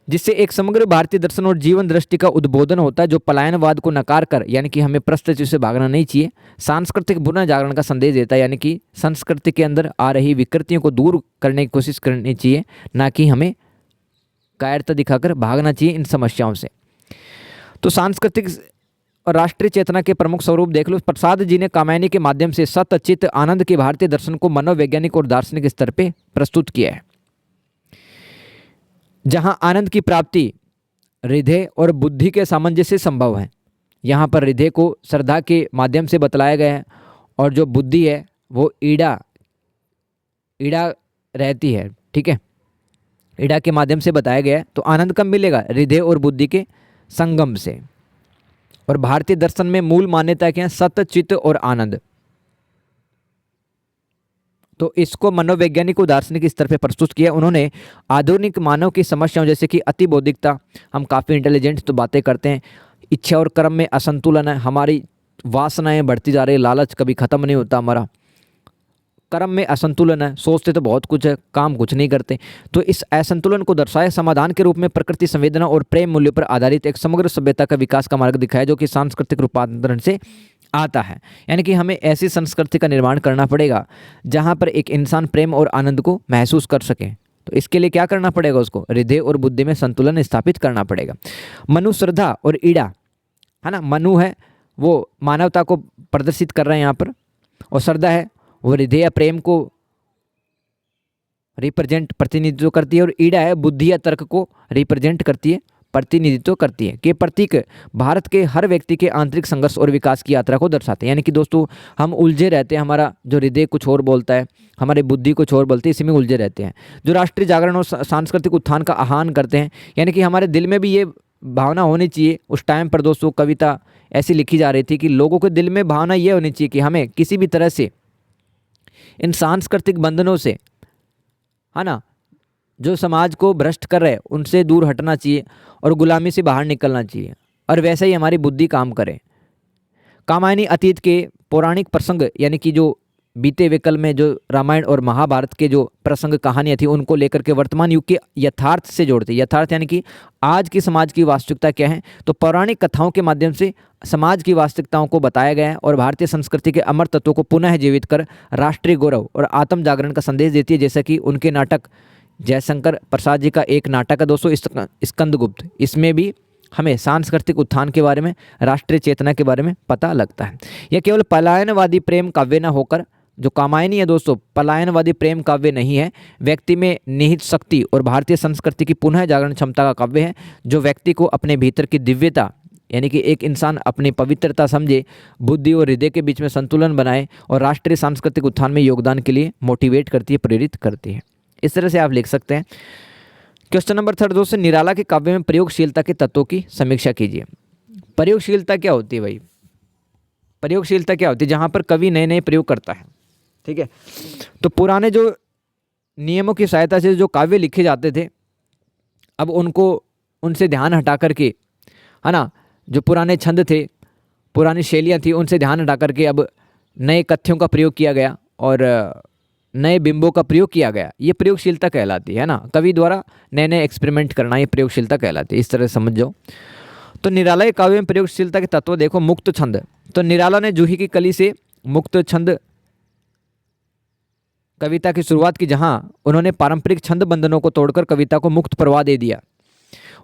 जिससे एक समग्र भारतीय दर्शन और जीवन दृष्टि का उद्बोधन होता है, जो पलायनवाद को नकार कर, यानी कि हमें परिस्थितियों से भागना नहीं चाहिए, सांस्कृतिक पुनर्जागरण का संदेश देता है। यानी कि संस्कृति के अंदर आ रही विकृतियों को दूर करने की कोशिश करनी चाहिए, ना कि हमें कायरता दिखाकर भागना चाहिए इन समस्याओं से। तो सांस्कृतिक और राष्ट्रीय चेतना के प्रमुख स्वरूप देख लो। प्रसाद जी ने कामायनी के माध्यम से सत चित्त आनंद के भारतीय दर्शन को मनोवैज्ञानिक और दार्शनिक स्तर पर प्रस्तुत किया है, जहां आनंद की प्राप्ति हृदय और बुद्धि के सामंजस्य से संभव है। यहाँ पर हृदय को श्रद्धा के माध्यम से बतलाया गया है और जो बुद्धि है वो ईड़ा रहती है, ठीक है, ईड़ा के माध्यम से बताया गया है। तो आनंद कब मिलेगा? हृदय और बुद्धि के संगम से। और भारतीय दर्शन में मूल मान्यता क्या है? सत चित्त और आनंद। तो इसको मनोवैज्ञानिक और दार्शनिक स्तर पे प्रस्तुत किया उन्होंने। आधुनिक मानव की समस्याओं जैसे कि अति बौद्धिकता, हम काफ़ी इंटेलिजेंट तो बातें करते हैं, इच्छा और कर्म में असंतुलन है, हमारी वासनाएं बढ़ती जा रही है, लालच कभी ख़त्म नहीं होता हमारा, कर्म में असंतुलन है, सोचते तो बहुत कुछ है, काम कुछ नहीं करते। तो इस असंतुलन को दर्शाए समाधान के रूप में प्रकृति संवेदना और प्रेम मूल्य पर आधारित एक समग्र सभ्यता का विकास का मार्ग दिखाया, जो कि सांस्कृतिक रूपांतरण से आता है। यानी कि हमें ऐसी संस्कृति का निर्माण करना पड़ेगा जहाँ पर एक इंसान प्रेम और आनंद को महसूस कर सके। तो इसके लिए क्या करना पड़ेगा? उसको हृदय और बुद्धि में संतुलन स्थापित करना पड़ेगा। मनु, श्रद्धा और ईड़ा, है ना, मनु है वो मानवता को प्रदर्शित कर रहे हैं यहाँ पर, और श्रद्धा है वो हृदय या प्रेम को रिप्रेजेंट प्रतिनिधित्व करती है, और ईड़ा है बुद्धि या तर्क को रिप्रेजेंट करती है, प्रतिनिधित्व करती है। कि प्रतीक भारत के हर व्यक्ति के आंतरिक संघर्ष और विकास की यात्रा को दर्शाते हैं। यानी कि दोस्तों हम उलझे रहते हैं, हमारा जो हृदय कुछ और बोलता है, हमारी बुद्धि कुछ और बोलती है, इसी में उलझे रहते हैं। जो राष्ट्रीय जागरण और सांस्कृतिक उत्थान का आह्वान करते हैं, यानी कि हमारे दिल में भी ये भावना होनी चाहिए। उस टाइम पर दोस्तों कविता ऐसी लिखी जा रही थी कि लोगों के दिल में भावना ये होनी चाहिए कि हमें किसी भी तरह से इन सांस्कृतिक बंधनों से, है ना, जो समाज को भ्रष्ट कर रहे हैं उनसे दूर हटना चाहिए और गुलामी से बाहर निकलना चाहिए, और वैसे ही हमारी बुद्धि काम करे। कामायनी अतीत के पौराणिक प्रसंग, यानी कि जो बीते हुए कल में जो रामायण और महाभारत के जो प्रसंग कहानियाँ थी उनको लेकर के वर्तमान युग के यथार्थ से जोड़ते। यथार्थ यानी कि आज की समाज की वास्तविकता क्या है, तो पौराणिक कथाओं के माध्यम से समाज की वास्तविकताओं को बताया गया है और भारतीय संस्कृति के अमर तत्वों को पुनः जीवित कर राष्ट्रीय गौरव और आत्म जागरण का संदेश देती है। जैसा कि उनके नाटक जयशंकर प्रसाद जी का एक नाटक है दोस्तों स्कंदगुप्त, इसमें भी हमें सांस्कृतिक उत्थान के बारे में, राष्ट्रीय चेतना के बारे में पता लगता है। यह केवल पलायनवादी प्रेम काव्य न होकर, जो कामायनी है दोस्तों पलायनवादी प्रेम काव्य नहीं है, व्यक्ति में निहित शक्ति और भारतीय संस्कृति की पुनः जागरण क्षमता का काव्य है, जो व्यक्ति को अपने भीतर की दिव्यता यानी कि एक इंसान अपनी पवित्रता समझे, बुद्धि और हृदय के बीच में संतुलन बनाए और राष्ट्रीय सांस्कृतिक उत्थान में योगदान के लिए मोटिवेट करती है, प्रेरित करती है। इस तरह से आप लिख सकते हैं। क्वेश्चन नंबर 3 दोस्तों, निराला के काव्य में प्रयोगशीलता के तत्वों की समीक्षा कीजिए। प्रयोगशीलता क्या होती है भाई? प्रयोगशीलता क्या होती है? जहाँ पर कवि नए नए प्रयोग करता है, ठीक है। तो पुराने जो नियमों की सहायता से जो काव्य लिखे जाते थे, अब उनसे ध्यान हटा करके, है ना, जो पुराने छंद थे, पुरानी शैलियाँ थी, उनसे ध्यान हटा करके अब नए कथ्यों का प्रयोग किया गया और नए बिंबों का प्रयोग किया गया। ये प्रयोगशीलता कहलाती है ना, कवि द्वारा नए नए एक्सपेरिमेंट करना, ये प्रयोगशीलता कहलाती है। इस तरह से समझ जाओ। तो निराला के काव्य में प्रयोगशीलता के तत्व देखो। मुक्त छंद, तो निराला ने जूही की कली से मुक्त छंद कविता की शुरुआत की, जहां उन्होंने पारंपरिक छंद बंधनों को तोड़कर कविता को मुक्त प्रवाह दे दिया।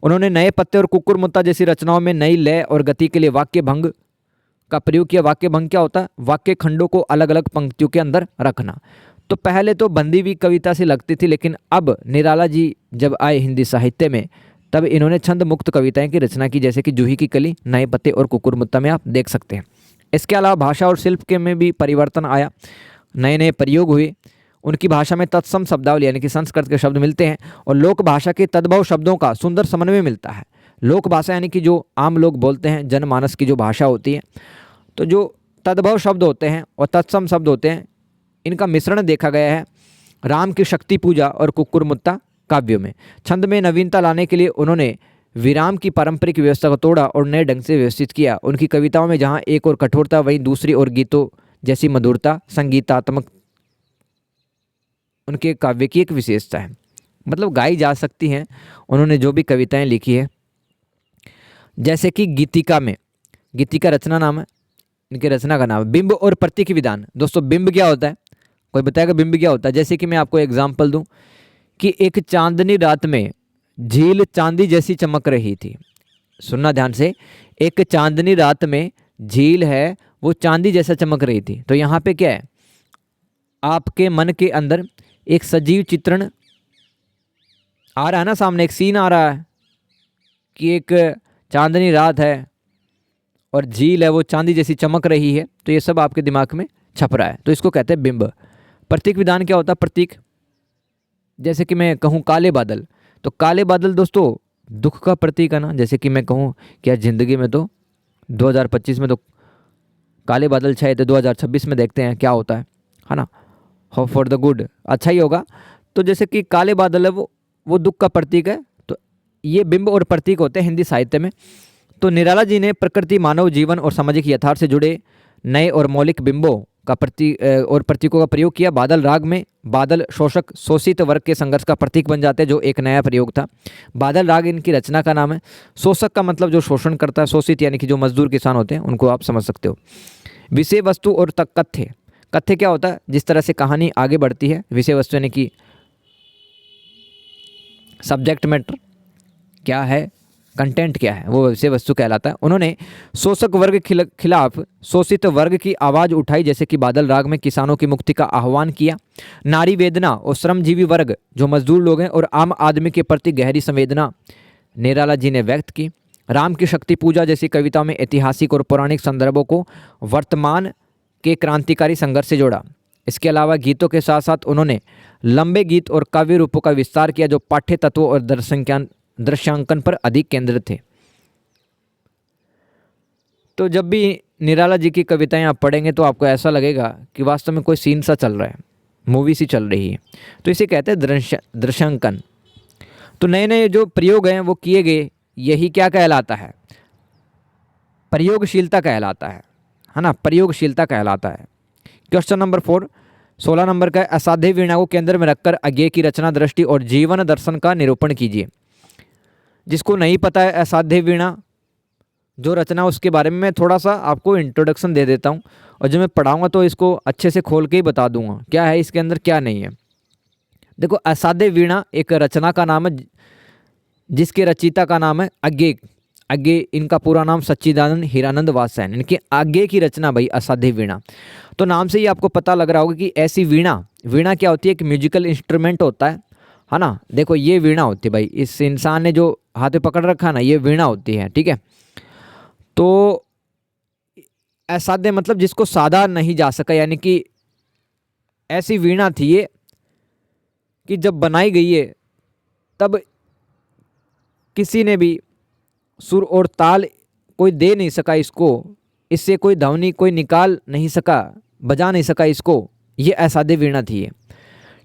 उन्होंने नए पत्ते और कुक्कुर मुत्ता जैसी रचनाओं में नई लय और गति के लिए वाक्य भंग का प्रयोग किया। वाक्य भंग क्या होता है? वाक्य खंडों को अलग अलग पंक्तियों के अंदर रखना। तो पहले तो बंधी हुई कविता से लगती थी, लेकिन अब निराला जी जब आए हिंदी साहित्य में, तब इन्होंने छंद मुक्त कविताएं की रचना की, जैसे कि जूही की कली, नए पत्ते और कुक्कुर मुत्ता में आप देख सकते हैं। इसके अलावा भाषा और शिल्प के में भी परिवर्तन आया, नए नए प्रयोग हुए। उनकी भाषा में तत्सम शब्दावली यानी कि संस्कृत के शब्द मिलते हैं और लोक भाषा के तद्भव शब्दों का सुंदर समन्वय मिलता है। लोक भाषा यानी कि जो आम लोग बोलते हैं, जनमानस की जो भाषा होती है, तो जो तद्भव शब्द होते हैं और तत्सम शब्द होते हैं, इनका मिश्रण देखा गया है राम की शक्ति पूजा और कुक्कुर मुत्ता काव्यों में। छंद में नवीनता लाने के लिए उन्होंने विराम की पारंपरिक व्यवस्था को तोड़ा और नए ढंग से व्यवस्थित किया। उनकी कविताओं में जहाँ एक और कठोरता, वहीं दूसरी ओर गीतों जैसी मधुरता, संगीतात्मक उनके काव्य की एक विशेषता है, मतलब गाई जा सकती हैं। उन्होंने जो भी कविताएं लिखी है, जैसे कि गीतिका में, गीतिका रचना नाम है, इनके रचना का नाम है। बिंब और प्रतीक विधान। दोस्तों बिंब क्या होता है? कोई बताएगा बिंब क्या होता है? जैसे कि मैं आपको एग्जाम्पल दूं कि एक चांदनी रात में झील चांदी जैसी चमक रही थी। सुनना ध्यान से, एक चांदनी रात में झील है वो चांदी जैसा चमक रही थी। तो यहाँ पे क्या है? आपके मन के अंदर एक सजीव चित्रण आ रहा है ना, सामने एक सीन आ रहा है कि एक चांदनी रात है और झील है वो चांदी जैसी चमक रही है। तो ये सब आपके दिमाग में छप रहा है, तो इसको कहते हैं बिंब। प्रतीक विधान क्या होता है? प्रतीक, जैसे कि मैं कहूँ काले बादल, तो काले बादल दोस्तों दुख का प्रतीक है ना। जैसे कि मैं कहूँ क्या ज़िंदगी में तो 2025 में तो काले बादल छाए थे, 2026 में देखते हैं क्या होता है ना। होप फॉर द गुड, अच्छा ही होगा। तो जैसे कि काले बादल है वो दुख का प्रतीक है। तो ये बिंब और प्रतीक होते हैं हिंदी साहित्य में। तो निराला जी ने प्रकृति, मानव जीवन और सामाजिक यथार्थ से जुड़े नए और मौलिक बिंबों का और प्रतीकों का प्रयोग किया। बादल राग में बादल शोषक शोषित वर्ग के संघर्ष का प्रतीक बन जाते हैं, जो एक नया प्रयोग था। बादल राग इनकी रचना का नाम है। शोषक का मतलब जो शोषण करता है, शोषित यानी कि जो मजदूर किसान होते हैं, उनको आप समझ सकते हो। विषय वस्तु और कथ्य। कथ्य क्या होता है? जिस तरह से कहानी आगे बढ़ती है। विषय वस्तु यानी कि सब्जेक्ट मैटर क्या है, कंटेंट क्या है, वो विषय वस्तु कहलाता है। उन्होंने शोषक वर्ग के खिलाफ शोषित वर्ग की आवाज़ उठाई, जैसे कि बादल राग में किसानों की मुक्ति का आह्वान किया। नारी वेदना और श्रमजीवी वर्ग जो मजदूर लोग हैं और आम आदमी के प्रति गहरी संवेदना निराला जी ने व्यक्त की। राम की शक्ति पूजा जैसी कविताओं में ऐतिहासिक और पौराणिक संदर्भों को वर्तमान के क्रांतिकारी संघर्ष से जोड़ा। इसके अलावा गीतों के साथ साथ उन्होंने लंबे गीत और काव्य रूपों का विस्तार किया, जो पाठ्य तत्वों और दृश्यांकन पर अधिक केंद्रित थे। तो जब भी निराला जी की कविताएं आप पढ़ेंगे तो आपको ऐसा लगेगा कि वास्तव में कोई सीन सा चल रहा है, मूवी सी चल रही है। तो इसे कहते हैं दृश्यांकन। तो नए नए जो प्रयोग हैं वो किए गए, यही क्या कहलाता है? प्रयोगशीलता कहलाता है ना, प्रयोगशीलता कहलाता है। क्वेश्चन नंबर 4, 16 नंबर का, असाध्य वीणा को केंद्र में रखकर अज्ञेय की रचना, दृष्टि और जीवन दर्शन का निरूपण कीजिए। जिसको नहीं पता है असाध्य वीणा जो रचना, उसके बारे में मैं थोड़ा सा आपको इंट्रोडक्शन दे देता हूँ, और जब मैं पढ़ाऊँगा तो इसको अच्छे से खोल के ही बता दूंगा क्या है इसके अंदर, क्या नहीं है। देखो, असाध्य वीणा एक रचना का नाम है जिसके रचयिता का नाम है अज्ञेय। अज्ञेय, इनका पूरा नाम सच्चिदानंद हीरानंद वात्स्यायन। इनकी अज्ञेय की रचना भाई असाध्य वीणा। तो नाम से ही आपको पता लग रहा होगा कि ऐसी वीणा, वीणा क्या होती है? एक म्यूजिकल इंस्ट्रूमेंट होता है ना। देखो ये वीणा होती है भाई, इस इंसान ने जो हाथ में पकड़ रखा ना, ये वीणा होती है, ठीक है। तो असाध्य मतलब जिसको साधा नहीं जा सका, यानी कि ऐसी वीणा थी ये कि जब बनाई गई है तब किसी ने भी सुर और ताल कोई दे नहीं सका इसको, इससे कोई ध्वनि कोई निकाल नहीं सका, बजा नहीं सका इसको। ये असाध्य वीणा थी ये,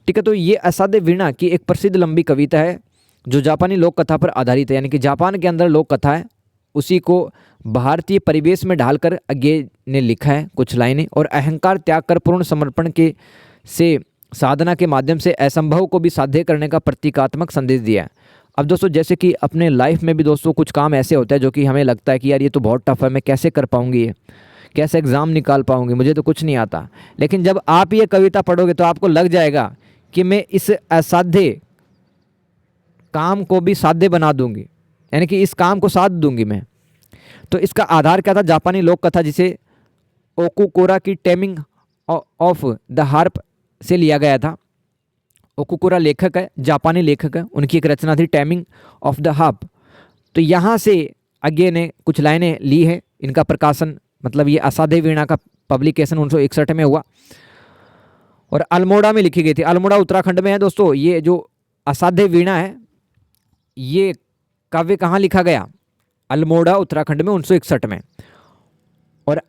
ठीक है। तो ये असाध्य वीणा की एक प्रसिद्ध लंबी कविता है जो जापानी लोक कथा पर आधारित है, यानी कि जापान के अंदर लोक कथा है, उसी को भारतीय परिवेश में ढालकर अज्ञे ने लिखा है कुछ लाइनें। और अहंकार त्याग कर पूर्ण समर्पण के से साधना के माध्यम से असंभव को भी साध्य करने का प्रतीकात्मक संदेश दिया है। अब दोस्तों जैसे कि अपने लाइफ में भी दोस्तों कुछ काम ऐसे होते हैं जो कि हमें लगता है कि यार ये तो बहुत टफ है, मैं कैसे कर पाऊंगी, ये कैसे एग्ज़ाम निकाल पाऊंगी, मुझे तो कुछ नहीं आता। लेकिन जब आप ये कविता पढ़ोगे तो आपको लग जाएगा कि मैं इस असाध्य काम को भी साध्य बना दूंगी, यानी कि इस काम को साध दूंगी मैं। तो इसका आधार क्या था? जापानी लोक कथा जिसे ओकुकोरा की टेमिंग ऑफ द हार्प से लिया गया था। ओकुकोरा लेखक है, जापानी लेखक है, उनकी एक रचना थी टेमिंग ऑफ द हार्प। तो यहाँ से अज्ञे ने कुछ लाइनें ली है। इनका प्रकाशन मतलब ये असाध्य वीणा का पब्लिकेशन 1961 में हुआ और अल्मोड़ा में लिखी गई थी। अल्मोड़ा उत्तराखंड में है दोस्तों। ये जो असाध्य वीणा है ये काव्य कहाँ लिखा गया? अल्मोड़ा उत्तराखंड में 1961 में। और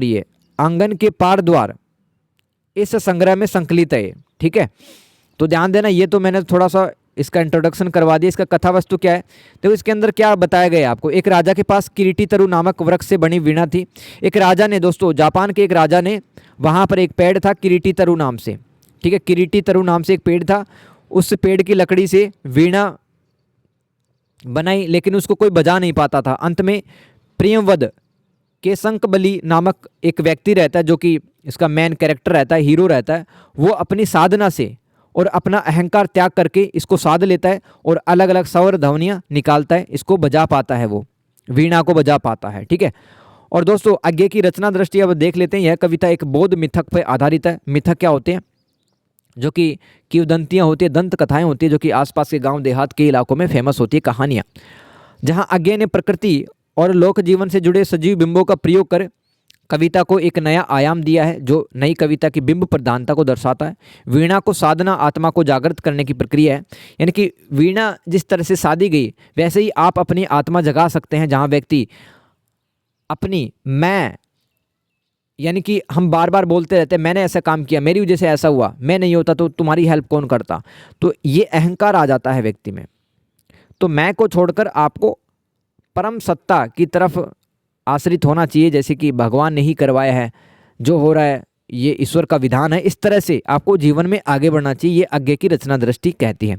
ये आंगन के पार द्वार इस संग्रह में संकलित है, ठीक है। तो ध्यान देना, ये तो मैंने थोड़ा सा इसका इंट्रोडक्शन करवा दिया। इसका कथा वस्तु क्या है तो इसके अंदर क्या बताया गया आपको? एक राजा के पास किरीटी तरु नामक वृक्ष से बनी वीणा थी। एक राजा ने दोस्तों, जापान के एक राजा ने, वहाँ पर एक पेड़ था किरीटी तरु नाम से, ठीक है, किरीटी तरु नाम से एक पेड़ था। उस पेड़ की लकड़ी से वीणा बनाई लेकिन उसको कोई बजा नहीं पाता था। अंत में प्रियंवद के शंकबली नामक एक व्यक्ति रहता है जो कि इसका मेन कैरेक्टर रहता है, हीरो रहता है। वो अपनी साधना से और अपना अहंकार त्याग करके इसको साध लेता है और अलग अलग स्वर ध्वनियाँ निकालता है, इसको बजा पाता है, वो वीणा को बजा पाता है, ठीक है। और दोस्तों अज्ञे की रचना दृष्टि अब देख लेते हैं। यह कविता एक बौद्ध मिथक पर आधारित है। मिथक क्या होते हैं? जो कि किंवदंतियाँ होती है, दंत कथाएँ होती है, जो कि आसपास के गांव देहात के इलाकों में फेमस होती है कहानियाँ, जहां अज्ञे ने प्रकृति और लोक जीवन से जुड़े सजीव बिंबों का प्रयोग कर कविता को एक नया आयाम दिया है जो नई कविता की बिंब प्रधानता को दर्शाता है। वीणा को साधना आत्मा को जागृत करने की प्रक्रिया है, यानी कि वीणा जिस तरह से साधी गई वैसे ही आप अपनी आत्मा जगा सकते हैं, जहाँ व्यक्ति अपनी मैं, यानी कि हम बार बार बोलते रहते हैं मैंने ऐसा काम किया, मेरी वजह से ऐसा हुआ, मैं नहीं होता तो तुम्हारी हेल्प कौन करता, तो ये अहंकार आ जाता है व्यक्ति में। तो मैं को छोड़कर आपको परम सत्ता की तरफ आश्रित होना चाहिए, जैसे कि भगवान ने ही करवाया है, जो हो रहा है ये ईश्वर का विधान है। इस तरह से आपको जीवन में आगे बढ़ना चाहिए, ये अज्ञे की रचना दृष्टि कहती है।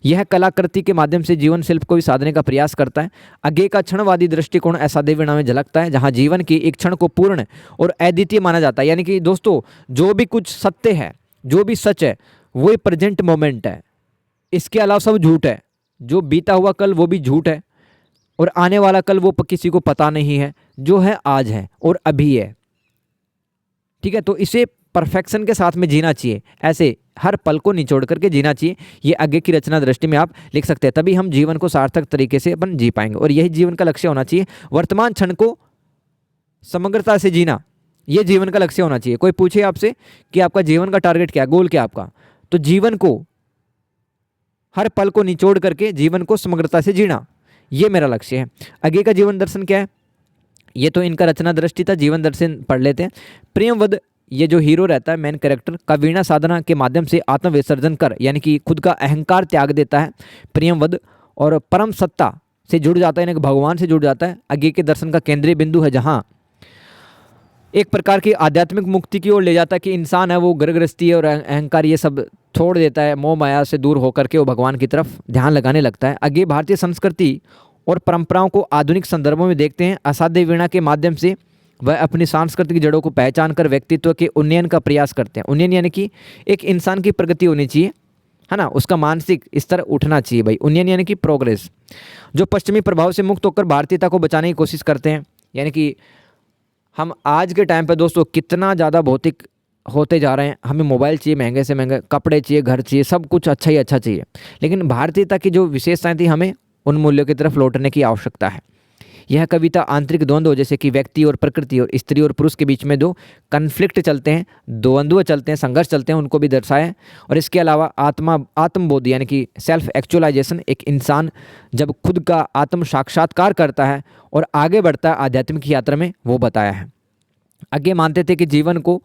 यह कलाकृति के माध्यम से जीवन शिल्प को भी साधने का प्रयास करता है। अज्ञे का क्षणवादी दृष्टिकोण असाध्य वीणा में झलकता है, जहाँ जीवन के एक क्षण को पूर्ण और अद्वितीय माना जाता है। यानी कि दोस्तों जो भी कुछ सत्य है, जो भी सच है, वो प्रेजेंट मोमेंट है, इसके अलावा सब झूठ है। जो बीता हुआ कल वो भी झूठ है और आने वाला कल वो किसी को पता नहीं है। जो है आज है और अभी है, ठीक है। तो इसे परफेक्शन के साथ में जीना चाहिए, ऐसे हर पल को निचोड़ करके जीना चाहिए। ये आगे की रचना दृष्टि में आप लिख सकते हैं, तभी हम जीवन को सार्थक तरीके से अपन जी पाएंगे। और यही जीवन का लक्ष्य होना चाहिए, वर्तमान क्षण को समग्रता से जीना, ये जीवन का लक्ष्य होना चाहिए। कोई पूछे आपसे कि आपका जीवन का टारगेट क्या है, गोल क्या आपका, तो जीवन को हर पल को निचोड़ करके जीवन को समग्रता से जीना, ये मेरा लक्ष्य है। आगे का जीवन दर्शन क्या है? ये तो इनका रचना दृष्टि था, जीवन दर्शन पढ़ लेते हैं। प्रियंवद, ये जो हीरो रहता है मेन कैरेक्टर का, वीणा साधना के माध्यम से आत्म विसर्जन कर, यानी कि खुद का अहंकार त्याग देता है प्रियंवद, और परम सत्ता से जुड़ जाता है, यानी कि भगवान से जुड़ जाता है। आगे के दर्शन का केंद्रीय बिंदु है, जहाँ एक प्रकार की आध्यात्मिक मुक्ति की ओर ले जाता है कि इंसान है वो गर्भग्रस्ती और अहंकार ये सब छोड़ देता है, मोह माया से दूर होकर के वो भगवान की तरफ ध्यान लगाने लगता है। आगे भारतीय संस्कृति और परंपराओं को आधुनिक संदर्भों में देखते हैं। असाध्य वीणा के माध्यम से वह अपनी सांस्कृतिक जड़ों को पहचान कर व्यक्तित्व के उन्नयन का प्रयास करते हैं। उन्नयन यानी कि एक इंसान की प्रगति होनी चाहिए, है ना, उसका मानसिक स्तर उठना चाहिए भाई। उन्नयन यानी कि प्रोग्रेस। जो पश्चिमी प्रभाव से मुक्त होकर भारतीयता को बचाने की कोशिश करते हैं, यानी कि हम आज के टाइम पे दोस्तों कितना ज़्यादा भौतिक होते जा रहे हैं। हमें मोबाइल चाहिए, महंगे से महंगे कपड़े चाहिए, घर चाहिए, सब कुछ अच्छा ही अच्छा चाहिए, लेकिन भारतीयता की जो विशेषताएं थी हमें उन मूल्यों की तरफ लौटने की आवश्यकता है। यह कविता आंतरिक द्वंद्व जैसे कि व्यक्ति और प्रकृति और स्त्री और पुरुष के बीच में जो कन्फ्लिक्ट चलते हैं, द्वंद्व चलते हैं, संघर्ष चलते हैं, उनको भी दर्शाया है। और इसके अलावा आत्मबोध यानी कि सेल्फ एक्चुअलाइजेशन, एक इंसान जब खुद का आत्म साक्षात्कार करता है और आगे बढ़ता है आध्यात्मिक यात्रा में, वो बताया है। आगे मानते थे कि जीवन को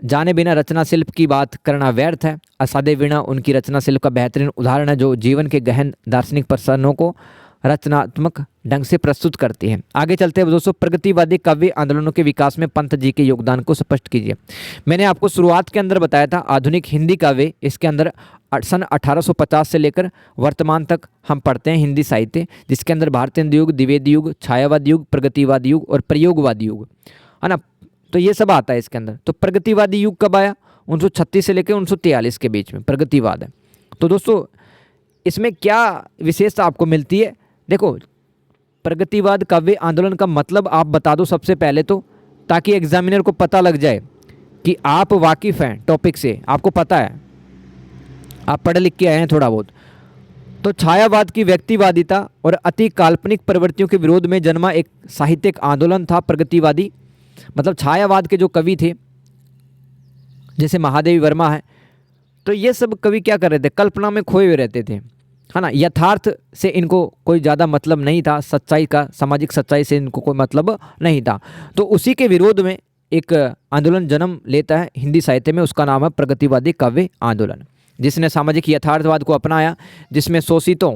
जाने बिना रचना शिल्प की बात करना व्यर्थ है। असाध्य वीणा उनकी रचना शिल्प का बेहतरीन उदाहरण है, जो जीवन के गहन दार्शनिक प्रश्नों को रचनात्मक ढंग से प्रस्तुत करती है। आगे चलते हैं दोस्तों, प्रगतिवादी काव्य आंदोलनों के विकास में पंत जी के योगदान को स्पष्ट कीजिए। मैंने आपको शुरुआत के अंदर बताया था आधुनिक हिंदी काव्य, इसके अंदर सन 1850 से लेकर वर्तमान तक हम पढ़ते हैं हिंदी साहित्य, जिसके अंदर भारतीय युग, द्विवेदी युग, छायावादी युग, प्रगतिवादी युग और प्रयोगवादी युग, है ना। तो ये सब आता है इसके अंदर। तो प्रगतिवादी युग कब आया? 1936 से लेकर 1943 के बीच में प्रगतिवाद है। तो दोस्तों इसमें क्या विशेषता आपको मिलती है? देखो, प्रगतिवाद काव्य आंदोलन का मतलब आप बता दो सबसे पहले तो, ताकि एग्जामिनर को पता लग जाए कि आप वाकिफ़ हैं टॉपिक से, आपको पता है, आप पढ़ लिख के आए हैं थोड़ा बहुत। तो छायावाद की व्यक्तिवादिता और अति काल्पनिक प्रवृत्तियों के विरोध में जन्मा एक साहित्यिक आंदोलन था प्रगतिवादी। मतलब छायावाद के जो कवि थे जैसे महादेवी वर्मा है, तो ये सब कवि क्या कर रहे थे? कल्पना में खोए हुए रहते थे, है ना। यथार्थ से इनको कोई ज़्यादा मतलब नहीं था, सच्चाई का, सामाजिक सच्चाई से इनको कोई मतलब नहीं था। तो उसी के विरोध में एक आंदोलन जन्म लेता है हिंदी साहित्य में, उसका नाम है प्रगतिवादी काव्य आंदोलन, जिसने सामाजिक यथार्थवाद को अपनाया, जिसमें शोषितों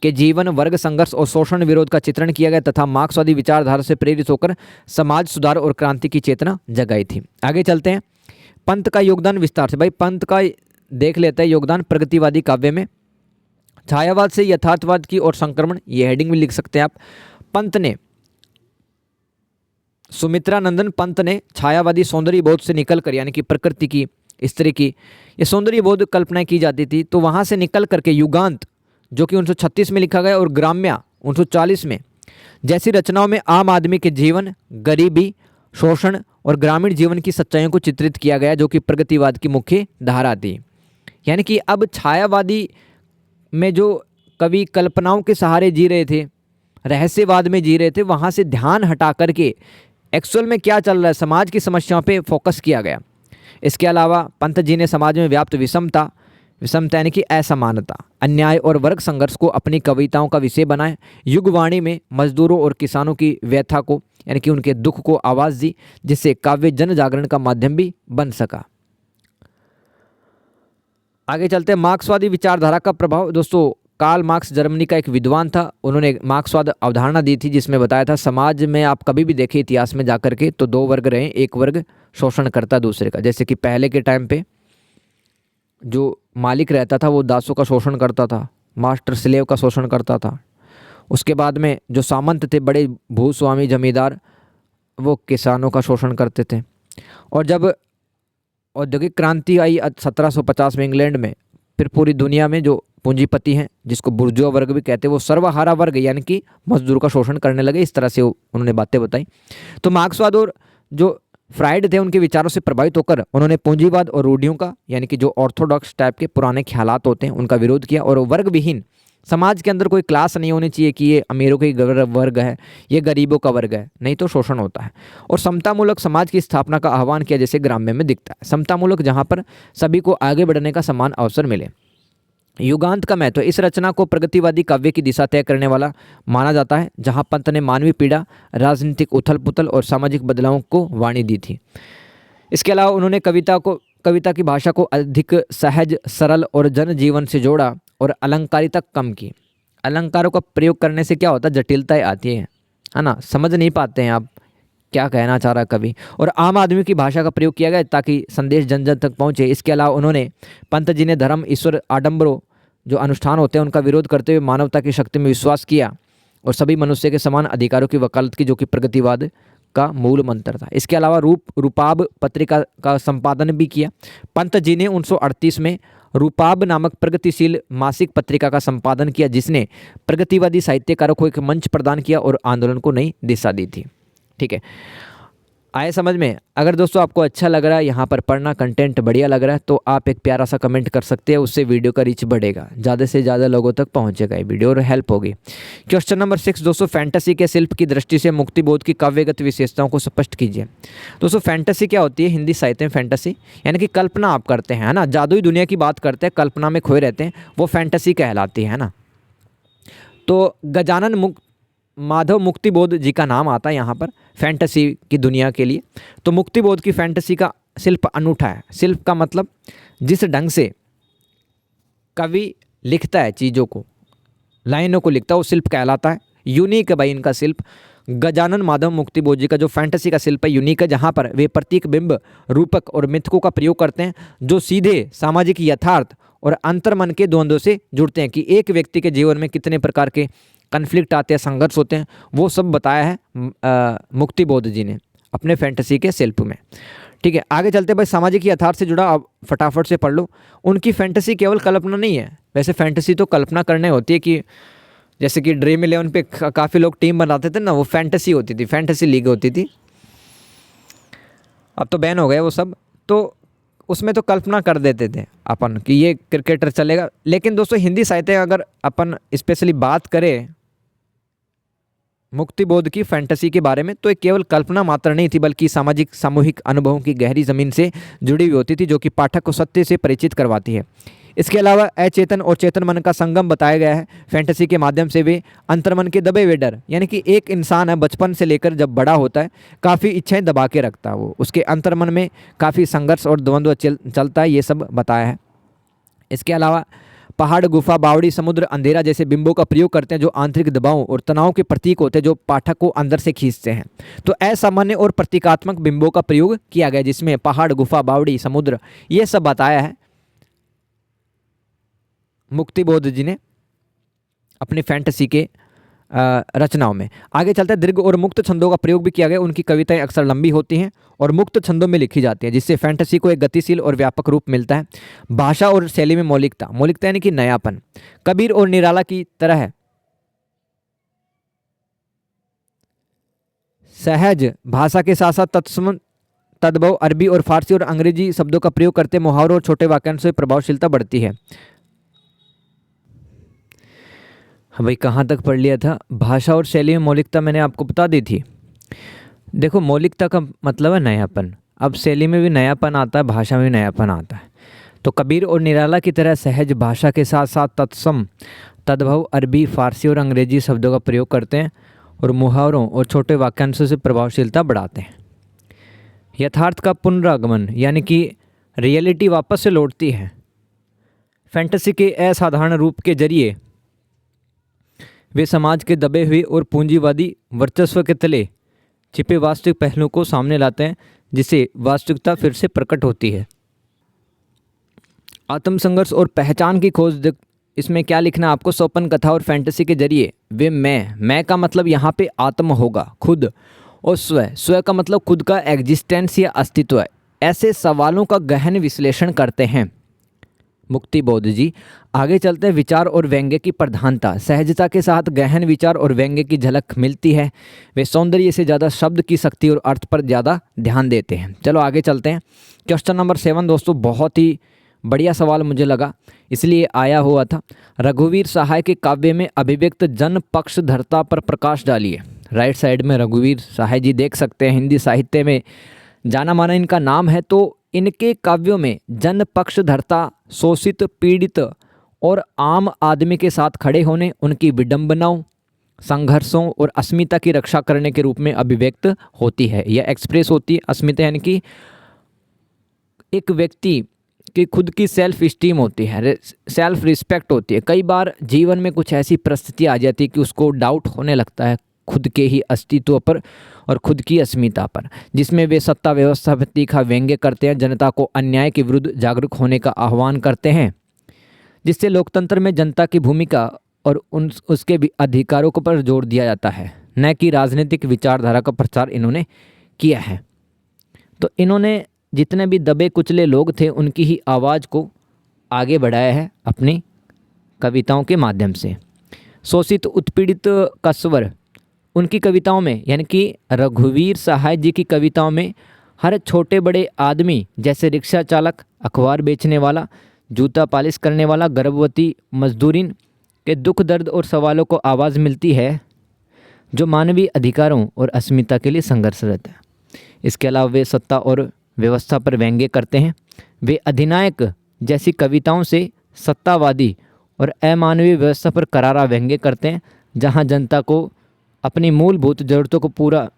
के जीवन, वर्ग संघर्ष और शोषण विरोध का चित्रण किया गया तथा मार्क्सवादी विचारधारा से प्रेरित होकर समाज सुधार और क्रांति की चेतना जगाई थी। आगे चलते हैं, पंत का योगदान विस्तार से। भाई पंत का देख लेते हैं योगदान प्रगतिवादी काव्य में। छायावाद से यथार्थवाद की और संक्रमण, ये हेडिंग भी लिख सकते हैं आप। पंत ने, सुमित्रा नंदन पंत ने छायावादी सौंदर्य बोध से निकलकर, यानी कि प्रकृति की, स्त्री की ये सौंदर्य बोध कल्पना की जाती थी, तो वहाँ से निकल करके युगांत जो कि 1936 में लिखा गया और ग्राम्या 1940 में, जैसी रचनाओं में आम आदमी के जीवन, गरीबी, शोषण और ग्रामीण जीवन की सच्चाइयों को चित्रित किया गया, जो कि प्रगतिवाद की मुख्य धारा थी। यानी कि अब छायावादी में जो कवि कल्पनाओं के सहारे जी रहे थे, रहस्यवाद में जी रहे थे, वहाँ से ध्यान हटा करके एक्चुअल में क्या चल रहा है, समाज की समस्याओं पे फोकस किया गया। इसके अलावा पंत जी ने समाज में व्याप्त विषमता यानी कि असमानता, अन्याय और वर्ग संघर्ष को अपनी कविताओं का विषय बनाए। युगवाणी में मजदूरों और किसानों की व्यथा को, यानी कि उनके दुख को आवाज़ दी, जिससे काव्य जन जागरण का माध्यम भी बन सका। आगे चलते हैं, मार्क्सवादी विचारधारा का प्रभाव। दोस्तों कार्ल मार्क्स जर्मनी का एक विद्वान था, उन्होंने मार्क्सवाद अवधारणा दी थी, जिसमें बताया था समाज में आप कभी भी देखें इतिहास में जाकर के तो दो वर्ग रहे, एक वर्ग शोषण करता दूसरे का। जैसे कि पहले के टाइम पे जो मालिक रहता था वो दासों का शोषण करता था, मास्टर स्लेव का शोषण करता था। उसके बाद में जो सामंत थे, बड़े भूस्वामी जमींदार, वो किसानों का शोषण करते थे। और जब औद्योगिक क्रांति आई 1750 में इंग्लैंड में, फिर पूरी दुनिया में जो पूंजीपति हैं, जिसको बुर्जुआ वर्ग भी कहते हैं, वो सर्वहारा वर्ग यानी कि मजदूर का शोषण करने लगे। इस तरह से उन्होंने बातें बताई। तो मार्क्सवाद और जो फ्राइड थे उनके विचारों से प्रभावित होकर उन्होंने पूंजीवाद और रूढ़ियों का, यानी कि जो ऑर्थोडॉक्स टाइप के पुराने ख्यालात होते हैं, उनका विरोध किया। और वर्ग विहीन समाज के अंदर कोई क्लास नहीं होनी चाहिए कि ये अमीरों का वर्ग है, ये गरीबों का वर्ग है, नहीं तो शोषण होता है। और समतामूलक समाज की स्थापना का आह्वान किया, जैसे ग्राम्य में दिखता है, समतामूलक, जहाँ पर सभी को आगे बढ़ने का समान अवसर मिले। युगांत का महत्व, इस रचना को प्रगतिवादी काव्य की दिशा तय करने वाला माना जाता है, जहां पंत ने मानवीय पीड़ा, राजनीतिक उथल पुथल और सामाजिक बदलावों को वाणी दी थी। इसके अलावा उन्होंने कविता की भाषा को अधिक सहज, सरल और जनजीवन से जोड़ा और अलंकारिता कम की। अलंकारों का प्रयोग करने से क्या होता है, जटिलताएं आती है ना, समझ नहीं पाते हैं आप क्या कहना चाह रहा कवि। और आम आदमी की भाषा का प्रयोग किया गया ताकि संदेश जन जन तक पहुँचे। इसके अलावा उन्होंने, पंत जी ने धर्म, ईश्वर, आडंबरों जो अनुष्ठान होते हैं उनका विरोध करते हुए मानवता की शक्ति में विश्वास किया और सभी मनुष्य के समान अधिकारों की वकालत की, जो कि प्रगतिवाद का मूल मंत्र था। इसके अलावा रूपाब पत्रिका का संपादन भी किया। पंत जी ने 1938 में रूपाब नामक प्रगतिशील मासिक पत्रिका का संपादन किया, जिसने प्रगतिवादी साहित्यकारों को एक मंच प्रदान किया और आंदोलन को नई दिशा दी थी। ठीक है, आए समझ में? अगर दोस्तों आपको अच्छा लग रहा है, यहाँ पर पढ़ना कंटेंट बढ़िया लग रहा है, तो आप एक प्यारा सा कमेंट कर सकते हैं, उससे वीडियो का रीच बढ़ेगा, ज़्यादा से ज़्यादा लोगों तक पहुँचेगा ये वीडियो और हेल्प होगी। क्वेश्चन नंबर 6 दोस्तों, फैंटेसी के शिल्प की दृष्टि से मुक्तिबोध की काव्यगत विशेषताओं को स्पष्ट कीजिए। दोस्तों फैंटेसी क्या होती है हिंदी साहित्य में? फैंटेसी यानी कि कल्पना आप करते हैं, है ना, जादुई दुनिया की बात करते हैं, कल्पना में खोए रहते हैं, वो फैंटेसी कहलाती है ना। तो गजानन माधव मुक्तिबोध जी का नाम आता है यहाँ पर फैंटेसी की दुनिया के लिए। तो मुक्तिबोध की फैंटेसी का शिल्प अनूठा है। शिल्प का मतलब जिस ढंग से कवि लिखता है चीज़ों को, लाइनों को लिखता है, वो शिल्प कहलाता है। यूनिक है भाई इनका शिल्प। गजानन माधव मुक्तिबोध जी का जो फैंटेसी का शिल्प है यूनिक है, जहाँ पर वे प्रतीक, बिंब, रूपक और मिथकों का प्रयोग करते हैं जो सीधे सामाजिक यथार्थ और अंतर्मन के द्वंद्व से जुड़ते हैं कि एक व्यक्ति के जीवन में कितने प्रकार के कन्फ्लिक्ट आते हैं, संघर्ष होते हैं, वो सब बताया है मुक्तिबोध जी ने अपने फैंटेसी के शिल्प में। ठीक है, आगे चलते भाई। सामाजिक यथार्थ से जुड़ा, आप फटाफट से पढ़ लो। उनकी फैंटेसी केवल कल्पना नहीं है, वैसे फैंटेसी तो कल्पना करने होती है कि जैसे कि ड्रीम इलेवन पे काफ़ी लोग टीम बनाते थे ना, वो फैंटेसी होती थी, फैंटेसी लीग होती थी। अब तो बैन हो गया वो सब। तो उसमें तो कल्पना कर देते थे अपन कि ये क्रिकेटर चलेगा। लेकिन दोस्तों हिंदी साहित्य अगर अपन स्पेशली बात करें मुक्तिबोध की फैंटेसी के बारे में, तो ये केवल कल्पना मात्र नहीं थी, बल्कि सामाजिक सामूहिक अनुभवों की गहरी ज़मीन से जुड़ी हुई होती थी, जो कि पाठक को सत्य से परिचित करवाती है। इसके अलावा अचेतन और चेतन मन का संगम बताया गया है। फैंटेसी के माध्यम से वे अंतर्मन के दबे हुए डर, यानी कि एक इंसान है बचपन से लेकर जब बड़ा होता है काफ़ी इच्छाएं दबा के रखता है, वो उसके अंतर्मन में काफ़ी संघर्ष और द्वंद्व चलता है, ये सब बताया है। इसके अलावा पहाड़, गुफा, बावड़ी, समुद्र, अंधेरा जैसे बिंबों का प्रयोग करते हैं जो आंतरिक दबाव और तनाव के प्रतीक होते हैं, जो पाठक को अंदर से खींचते हैं। तो असामान्य और प्रतीकात्मक बिंबों का प्रयोग किया गया, जिसमें पहाड़, गुफा, बावड़ी, समुद्र, ये सब बताया है मुक्तिबोध जी ने अपनी फैंटेसी के रचनाओं में। आगे चलते हैं, दीर्घ और मुक्त छंदों का प्रयोग भी किया गया। उनकी कविताएं अक्सर लंबी होती हैं और मुक्त छंदों में लिखी जाती हैं, जिससे फैंटेसी को एक गतिशील और व्यापक रूप मिलता है। भाषा और शैली में मौलिकता, मौलिकता यानी कि नयापन, कबीर और निराला की तरह है। सहज भाषा के साथ साथ तत्सम, तद्भव, अरबी और फारसी और अंग्रेजी शब्दों का प्रयोग करते मुहावरों और छोटे वाक्यांशों से प्रभावशीलता बढ़ती है। हाँ भाई, कहाँ तक पढ़ लिया था? भाषा और शैली में मौलिकता मैंने आपको बता दी थी। देखो मौलिकता का मतलब है नयापन। अब शैली में भी नयापन आता है, भाषा में भी नयापन आता है। तो कबीर और निराला की तरह सहज भाषा के साथ साथ तत्सम, तद्भव, अरबी, फारसी और अंग्रेजी शब्दों का प्रयोग करते हैं और मुहावरों और छोटे वाक्यांशों से प्रभावशीलता बढ़ाते हैं। यथार्थ का पुनरागमन, यानी कि रियलिटी वापस से लौटती है। फैंटेसी के असाधारण रूप के जरिए वे समाज के दबे हुए और पूंजीवादी वर्चस्व के तले छिपे वास्तविक पहलुओं को सामने लाते हैं, जिससे वास्तविकता फिर से प्रकट होती है। आत्मसंघर्ष और पहचान की खोज, इसमें क्या लिखना आपको? स्वप्न कथा और फैंटेसी के जरिए वे मैं का मतलब यहाँ पे आत्म होगा, खुद, और स्व का मतलब खुद का एग्जिस्टेंस या अस्तित्व है। ऐसे सवालों का गहन विश्लेषण करते हैं मुक्तिबोध जी। आगे चलते हैं, विचार और व्यंग्य की प्रधानता, सहजता के साथ गहन विचार और व्यंग्य की झलक मिलती है। वे सौंदर्य से ज़्यादा शब्द की शक्ति और अर्थ पर ज़्यादा ध्यान देते हैं। चलो आगे चलते हैं। क्वेश्चन नंबर 7 दोस्तों, बहुत ही बढ़िया सवाल मुझे लगा, इसलिए आया हुआ था। रघुवीर सहाय के काव्य में अभिव्यक्त जन पक्षधरता पर प्रकाश डालिए। राइट साइड में रघुवीर सहाय जी देख सकते हैं, हिंदी साहित्य में जाना माना इनका नाम है। तो इनके काव्यों में जन पक्षधरता, शोषित, पीड़ित और आम आदमी के साथ खड़े होने, उनकी विडंबनाओं, संघर्षों और अस्मिता की रक्षा करने के रूप में अभिव्यक्त होती है या एक्सप्रेस होती है। अस्मिता यानी कि एक व्यक्ति की खुद की सेल्फ इस्टीम होती है, सेल्फ रिस्पेक्ट होती है। कई बार जीवन में कुछ ऐसी परिस्थिति आ जाती है कि उसको डाउट होने लगता है खुद के ही अस्तित्व पर और खुद की अस्मिता पर, जिसमें वे सत्ता व्यवस्था पर तीखा व्यंग्य करते हैं, जनता को अन्याय के विरुद्ध जागरूक होने का आह्वान करते हैं, जिससे लोकतंत्र में जनता की भूमिका और उसके अधिकारों को पर जोर दिया जाता है, न कि राजनीतिक विचारधारा का प्रचार इन्होंने किया है। तो इन्होंने जितने भी दबे कुचले लोग थे उनकी ही आवाज़ को आगे बढ़ाया है अपनी कविताओं के माध्यम से। शोषित उत्पीड़ित का स्वर उनकी कविताओं में यानी कि रघुवीर सहाय जी की कविताओं में हर छोटे बड़े आदमी जैसे रिक्शा चालक, अखबार बेचने वाला, जूता पालिश करने वाला, गर्भवती मजदूरिन के दुख दर्द और सवालों को आवाज़ मिलती है, जो मानवीय अधिकारों और अस्मिता के लिए संघर्षरत है। इसके अलावा वे सत्ता और व्यवस्था पर व्यंग्य करते हैं। वे अधिनायक जैसी कविताओं से सत्तावादी और अमानवीय व्यवस्था पर करारा व्यंग्य करते हैं, जहां जनता को अपनी मूलभूत ज़रूरतों को पूरा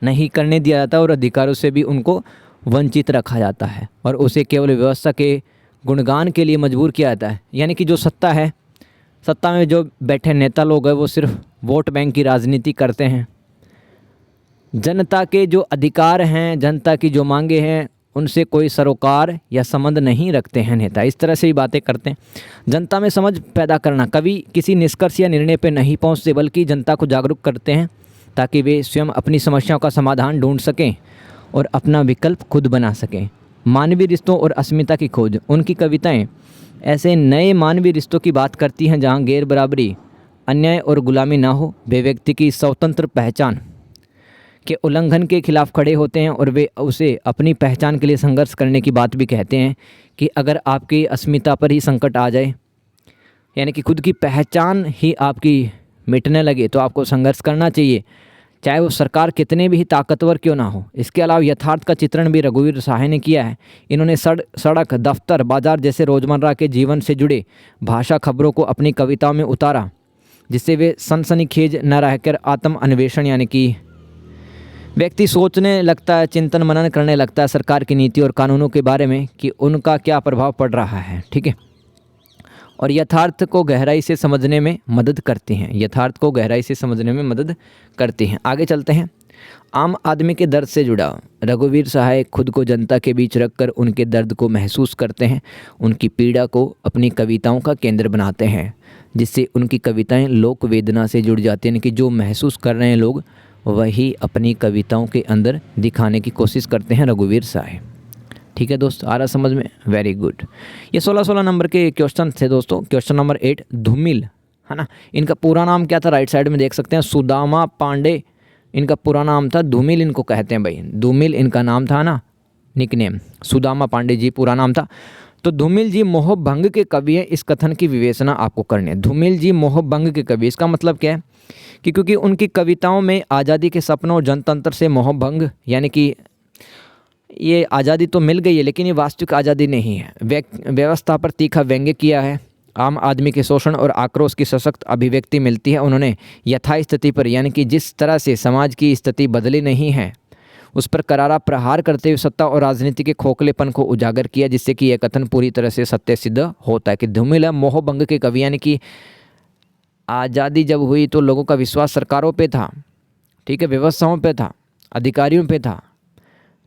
नहीं करने दिया जाता और अधिकारों से भी उनको वंचित रखा जाता है और उसे केवल व्यवस्था के गुणगान के लिए मजबूर किया जाता है। यानी कि जो सत्ता है, सत्ता में जो बैठे नेता लोग हैं वो सिर्फ वोट बैंक की राजनीति करते हैं। जनता के जो अधिकार हैं, जनता की जो मांगे हैं, उनसे कोई सरोकार या संबंध नहीं रखते हैं नेता। इस तरह से ही बातें करते हैं। जनता में समझ पैदा करना, कभी किसी निष्कर्ष या निर्णय पर नहीं पहुंचते बल्कि जनता को जागरूक करते हैं ताकि वे स्वयं अपनी समस्याओं का समाधान ढूंढ सकें और अपना विकल्प खुद बना सकें। मानवीय रिश्तों और अस्मिता की खोज, उनकी कविताएं ऐसे नए मानवीय रिश्तों की बात करती हैं जहां गैर बराबरी, अन्याय और गुलामी ना हो। वे व्यक्ति की स्वतंत्र पहचान के उल्लंघन के खिलाफ खड़े होते हैं और वे उसे अपनी पहचान के लिए संघर्ष करने की बात भी कहते हैं कि अगर आपकी अस्मिता पर ही संकट आ जाए, यानी कि खुद की पहचान ही आपकी मिटने लगे, तो आपको संघर्ष करना चाहिए, चाहे वो सरकार कितने भी ताकतवर क्यों ना हो। इसके अलावा यथार्थ का चित्रण भी रघुवीर सहाय ने किया है। इन्होंने सड़क, दफ्तर, बाजार जैसे रोज़मर्रा के जीवन से जुड़े भाषा खबरों को अपनी कविताओं में उतारा, जिससे वे सनसनीखेज न रहकर आत्म अन्वेषण यानी कि व्यक्ति सोचने लगता है, चिंतन मनन करने लगता है सरकार की नीति और कानूनों के बारे में कि उनका क्या प्रभाव पड़ रहा है। ठीक है, और यथार्थ को गहराई से समझने में मदद करती हैं। यथार्थ को गहराई से समझने में मदद करती हैं। आगे चलते हैं। आम आदमी के दर्द से जुड़ा, रघुवीर सहाय खुद को जनता के बीच रखकर उनके दर्द को महसूस करते हैं, उनकी पीड़ा को अपनी कविताओं का केंद्र बनाते हैं, जिससे उनकी कविताएं लोक वेदना से जुड़ जाती हैं। यानी कि जो महसूस कर रहे हैं लोग, वही अपनी कविताओं के अंदर दिखाने की कोशिश करते हैं रघुवीर सहाय। ठीक है दोस्त, आ रहा समझ में? Very good. ये 16 नंबर के क्वेश्चन थे दोस्तों। क्वेश्चन नंबर 8, धूमिल, है ना। इनका पूरा नाम क्या था? राइट साइड में देख सकते हैं, सुदामा पांडे इनका पूरा नाम था। धूमिल इनको कहते हैं भाई, धूमिल इनका नाम था ना, निकनेम। सुदामा पांडे जी पूरा नाम था। तो धूमिल जी मोहभंग के कवि हैं। इस कथन की विवेचना आपको करनी है। धूमिल जी मोहभंग के कवि, इसका मतलब क्या है कि क्योंकि उनकी कविताओं में आज़ादी के सपनों और जनतंत्र से मोहभंग, यानी कि ये आज़ादी तो मिल गई है लेकिन ये वास्तविक आज़ादी नहीं है। व्यवस्था पर तीखा व्यंग्य किया है। आम आदमी के शोषण और आक्रोश की सशक्त अभिव्यक्ति मिलती है। उन्होंने यथास्थिति पर, यानी कि जिस तरह से समाज की स्थिति बदली नहीं है, उस पर करारा प्रहार करते हुए सत्ता और राजनीति के खोखलेपन को उजागर किया, जिससे कि यह कथन पूरी तरह से सत्य सिद्ध होता है कि धूमिल मोहभंग के कवि। यानी कि आज़ादी जब हुई तो लोगों का विश्वास सरकारों पे था, ठीक है, व्यवस्थाओं पे था, अधिकारियों पे था,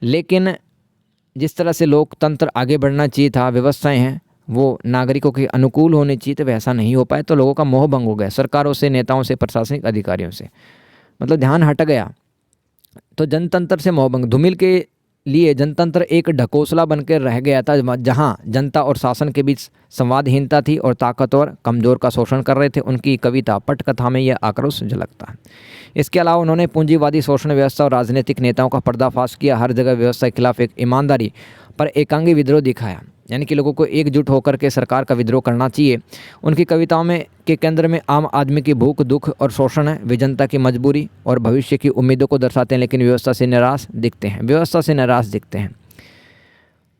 लेकिन जिस तरह से लोकतंत्र आगे बढ़ना चाहिए था, व्यवस्थाएं हैं वो नागरिकों के अनुकूल होने चाहिए, तो वैसा नहीं हो पाए, तो लोगों का मोह भंग हो गया सरकारों से, नेताओं से, प्रशासनिक अधिकारियों से, मतलब ध्यान हट गया। तो जनतंत्र से मोह भंग, धूमिल के लिए जनतंत्र एक ढकोसला बनकर रह गया था, जहां जनता और शासन के बीच संवादहीनता थी और ताकतवर कमज़ोर का शोषण कर रहे थे। उनकी कविता पटकथा में यह आक्रोश झलकता है। इसके अलावा उन्होंने पूंजीवादी शोषण व्यवस्था और राजनीतिक नेताओं का पर्दाफाश किया। हर जगह व्यवस्था के खिलाफ एक ईमानदारी पर एकांगी विद्रोह दिखाया, यानी कि लोगों को एकजुट होकर के सरकार का विद्रोह करना चाहिए। उनकी कविताओं में के केंद्र में आम आदमी की भूख, दुख और शोषण है। वे जनता की मजबूरी और भविष्य की उम्मीदों को दर्शाते हैं, लेकिन व्यवस्था से निराश दिखते हैं।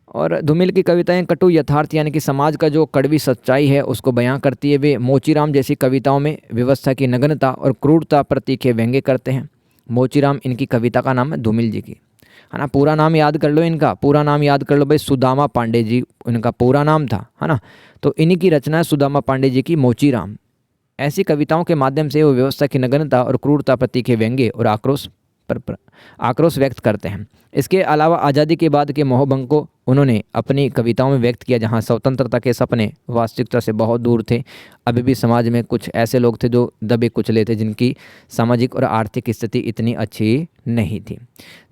और धूमिल की कविताएं कटु यथार्थ, यानी कि समाज का जो कड़वी सच्चाई है उसको बयां करती है। वे मोचीराम जैसी कविताओं में व्यवस्था की नग्नता और क्रूरता पर तीखे व्यंग्य करते हैं। मोचीराम इनकी कविता का नाम है, धूमिल जी की, है ना। पूरा नाम याद कर लो, इनका पूरा नाम याद कर लो भाई, सुदामा पांडे जी इनका पूरा नाम था, है ना। तो इन्हीं की रचना है सुदामा पांडे जी की मोचीराम। ऐसी कविताओं के माध्यम से वो व्यवस्था की नग्नता और क्रूरता पर तीखे व्यंग्य और आक्रोश व्यक्त करते हैं। इसके अलावा आज़ादी के बाद के मोहभंग को उन्होंने अपनी कविताओं में व्यक्त किया, जहां स्वतंत्रता के सपने वास्तविकता से बहुत दूर थे। अभी भी समाज में कुछ ऐसे लोग थे जो दबे कुचले थे, जिनकी सामाजिक और आर्थिक स्थिति इतनी अच्छी नहीं थी।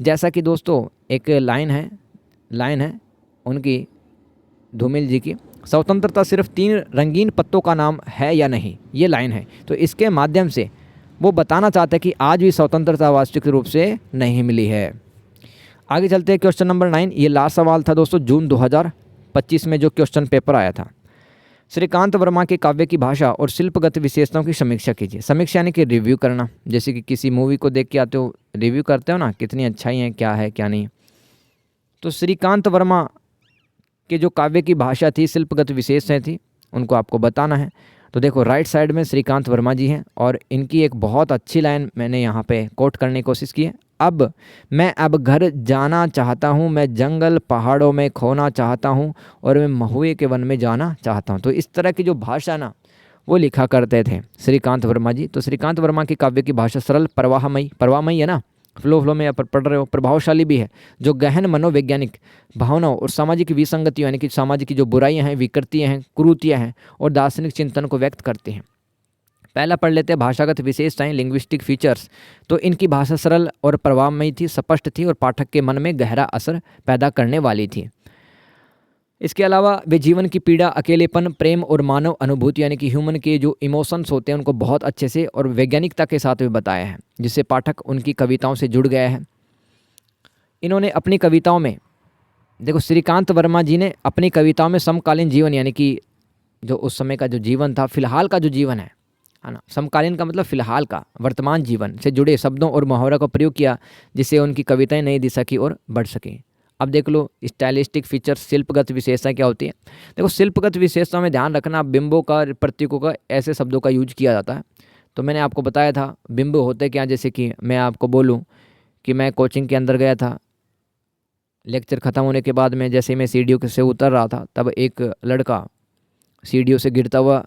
जैसा कि दोस्तों एक लाइन है उनकी, धूमिल जी की, स्वतंत्रता सिर्फ 3 रंगीन पत्तों का नाम है या नहीं, ये लाइन है। तो इसके माध्यम से वो बताना चाहते हैं कि आज भी स्वतंत्रता वास्तविक रूप से नहीं मिली है। आगे चलते हैं क्वेश्चन नंबर 9। ये लास्ट सवाल था दोस्तों जून 2025 में जो क्वेश्चन पेपर आया था। श्रीकांत वर्मा के काव्य की भाषा और शिल्पगत विशेषताओं की समीक्षा कीजिए। समीक्षा यानी कि रिव्यू करना, जैसे कि किसी मूवी को देख के आते हो रिव्यू करते हो ना, कितनी अच्छाई है क्या नहीं। तो श्रीकांत वर्मा के जो काव्य की भाषा थी, शिल्पगत विशेषताएं थी, उनको आपको बताना है। तो देखो राइट साइड में श्रीकांत वर्मा जी हैं और इनकी एक बहुत अच्छी लाइन मैंने यहाँ पे कोट करने की कोशिश की है। मैं अब घर जाना चाहता हूँ, मैं जंगल पहाड़ों में खोना चाहता हूँ और मैं महुए के वन में जाना चाहता हूँ। तो इस तरह की जो भाषा ना वो लिखा करते थे श्रीकांत वर्मा जी। तो श्रीकांत वर्मा की काव्य की भाषा सरल, प्रवाहमयी है ना, फ्लो में आप पढ़ रहे हो, प्रभावशाली भी है, जो गहन मनोवैज्ञानिक भावनाओं और सामाजिक विसंगतियों यानी कि सामाजिक की जो बुराइयां हैं, विकृतियां हैं, कुरीतियां हैं और दार्शनिक चिंतन को व्यक्त करते हैं। पहला पढ़ लेते हैं भाषागत विशेषताएं, लिंग्विस्टिक फीचर्स। तो इनकी भाषा सरल और प्रभावमयी थी, स्पष्ट थी और पाठक के मन में गहरा असर पैदा करने वाली थी। इसके अलावा वे जीवन की पीड़ा, अकेलेपन, प्रेम और मानव अनुभूति यानी कि ह्यूमन के जो इमोशंस होते हैं उनको बहुत अच्छे से और वैज्ञानिकता के साथ में बताया है, जिससे पाठक उनकी कविताओं से जुड़ गया है। इन्होंने अपनी कविताओं में, देखो श्रीकांत वर्मा जी ने अपनी कविताओं में समकालीन जीवन यानी कि जो उस समय का जो जीवन था, फिलहाल का जो जीवन है ना, समकालीन का मतलब फिलहाल का, वर्तमान जीवन से जुड़े शब्दों और मुहावरा का प्रयोग किया, जिससे उनकी कविताएं नई दिशा की ओर बढ़ सकें। अब देख लो स्टाइलिस्टिक फीचर्स, शिल्पगत विशेषता क्या होती है। देखो शिल्पगत विशेषता में ध्यान रखना, बिंबों का, प्रतीकों का, ऐसे शब्दों का यूज किया जाता है। तो मैंने आपको बताया था बिंब होते क्या, जैसे कि मैं आपको बोलूं कि मैं कोचिंग के अंदर गया था, लेक्चर ख़त्म होने के बाद में जैसे मैं सीढ़ियों से उतर रहा था, तब एक लड़का सीढ़ियों से गिरता हुआ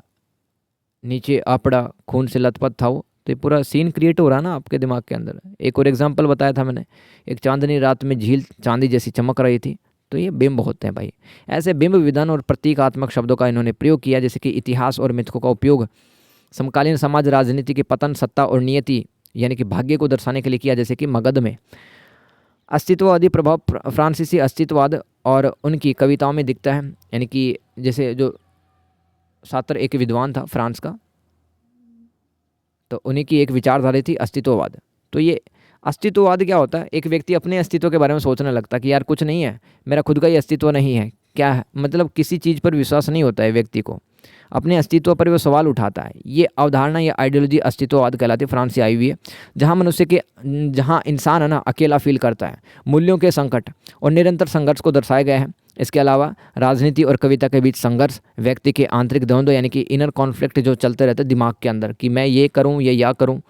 नीचे आ पड़ा, खून से लथपथ था वो। तो ये पूरा सीन क्रिएट हो रहा है ना आपके दिमाग के अंदर। एक और एग्जांपल बताया था मैंने, एक चांदनी रात में झील चांदी जैसी चमक रही थी। तो ये बिंब होते हैं भाई। ऐसे बिंब, विधान और प्रतीकात्मक शब्दों का इन्होंने प्रयोग किया, जैसे कि इतिहास और मिथकों का उपयोग समकालीन समाज, राजनीति के पतन, सत्ता और नियति यानी कि भाग्य को दर्शाने के लिए किया, जैसे कि मगध में। अस्तित्ववादी प्रभाव फ्रांसीसी अस्तित्ववाद और उनकी कविताओं में दिखता है, यानी कि जैसे जो सात्र एक विद्वान था फ्रांस का, तो उन्हीं की एक विचारधारा थी अस्तित्ववाद। तो ये अस्तित्ववाद क्या होता है, एक व्यक्ति अपने अस्तित्व के बारे में सोचने लगता है कि यार कुछ नहीं है, मेरा खुद का ही अस्तित्व नहीं है, क्या है, मतलब किसी चीज़ पर विश्वास नहीं होता है व्यक्ति को, अपने अस्तित्व पर वो सवाल उठाता है। ये अवधारणा या आइडियोलॉजी अस्तित्ववाद कहलाती है, फ्रांस से आई हुई है, जहाँ इंसान है ना अकेला फील करता है। मूल्यों के संकट और निरंतर संघर्ष को दर्शाया गया है। इसके अलावा राजनीति और कविता के बीच संघर्ष, व्यक्ति के आंतरिक द्वंद्व यानी कि इनर कॉन्फ्लिक्ट जो चलते रहते हैं दिमाग के अंदर कि मैं ये करूँ या करूँ,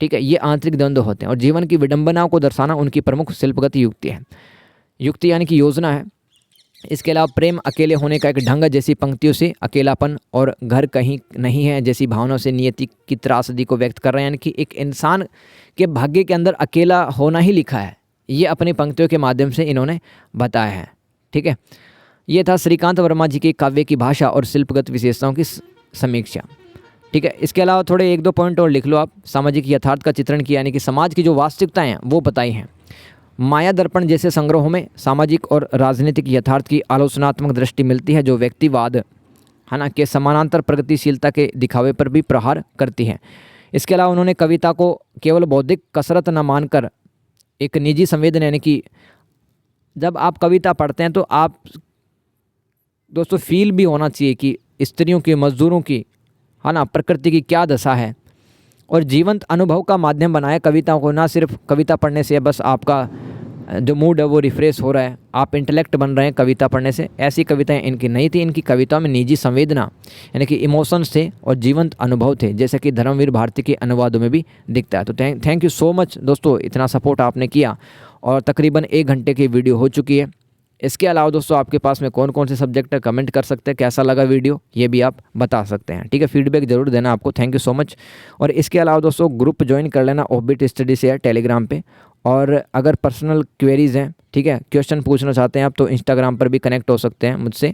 ठीक है, ये आंतरिक द्वंद्व होते हैं। और जीवन की विडंबनाओं को दर्शाना उनकी प्रमुख शिल्पगत युक्ति है। युक्ति यानी कि योजना है। इसके अलावा प्रेम, अकेले होने का एक ढंग जैसी पंक्तियों से अकेलापन और घर कहीं नहीं है जैसी भावनाओं से नियति की त्रासदी को व्यक्त कर रहे हैं, यानी कि एक इंसान के भाग्य के अंदर अकेला होना ही लिखा है। ये अपनी पंक्तियों के माध्यम से इन्होंने बताया है। ठीक है, ये था श्रीकांत वर्मा जी के काव्य की भाषा और शिल्पगत विशेषताओं की समीक्षा। ठीक है, इसके अलावा थोड़े एक दो पॉइंट और लिख लो आप। सामाजिक यथार्थ का चित्रण किया, यानी कि समाज की जो वास्तविकताएं हैं वो बताई हैं। माया दर्पण जैसे संग्रहों में सामाजिक और राजनीतिक यथार्थ की आलोचनात्मक दृष्टि मिलती है, जो व्यक्तिवाद है ना के समानांतर प्रगतिशीलता के दिखावे पर भी प्रहार करती है। इसके अलावा उन्होंने कविता को केवल बौद्धिक कसरत न मानकर एक निजी संवेदन, यानी कि जब आप कविता पढ़ते हैं तो आप दोस्तों फील भी होना चाहिए कि स्त्रियों की, मजदूरों की, है ना, प्रकृति की क्या दशा है, और जीवंत अनुभव का माध्यम बनाया कविताओं को। ना सिर्फ कविता पढ़ने से बस आपका जो मूड है वो रिफ्रेश हो रहा है, आप इंटेलेक्ट बन रहे हैं कविता पढ़ने से, ऐसी कविताएं इनकी नहीं थी। इनकी कविताओं में निजी संवेदना यानी कि इमोशंस थे और जीवंत अनुभव थे, जैसे कि धर्मवीर भारती के अनुवादों में भी दिखता है। तो थैंक यू सो मच दोस्तों, इतना सपोर्ट आपने किया और तकरीबन 1 घंटे की वीडियो हो चुकी है। इसके अलावा दोस्तों आपके पास में कौन कौन से सब्जेक्ट है कमेंट कर सकते हैं, कैसा लगा वीडियो ये भी आप बता सकते हैं। ठीक है, फीडबैक जरूर देना आपको। Thank you so much. और इसके अलावा दोस्तों ग्रुप ज्वाइन कर लेना ऑफबीट स्टडी से टेलीग्राम पे, और अगर पर्सनल क्वेरीज़ हैं, ठीक है, क्वेश्चन पूछना चाहते हैं आप, तो इंस्टाग्राम पर भी कनेक्ट हो सकते हैं मुझसे।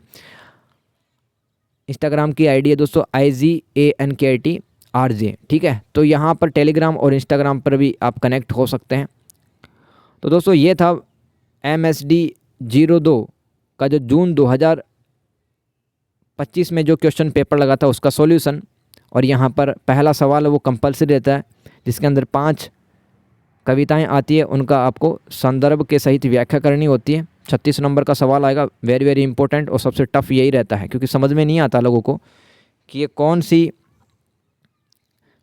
इंस्टाग्राम की आईडी है दोस्तों IGANKITRJ। ठीक है, तो यहाँ पर टेलीग्राम और इंस्टाग्राम पर भी आप कनेक्ट हो सकते हैं। तो दोस्तों ये था MSD 02 का जो जून 2025 में जो क्वेश्चन पेपर लगा था उसका सॉल्यूशन। और यहाँ पर पहला सवाल है वो कंपलसरी रहता है, जिसके अंदर 5 कविताएं आती है, उनका आपको संदर्भ के सहित व्याख्या करनी होती है। 36 नंबर का सवाल आएगा, वेरी वेरी इंपॉर्टेंट, और सबसे टफ यही रहता है क्योंकि समझ में नहीं आता लोगों को कि ये कौन सी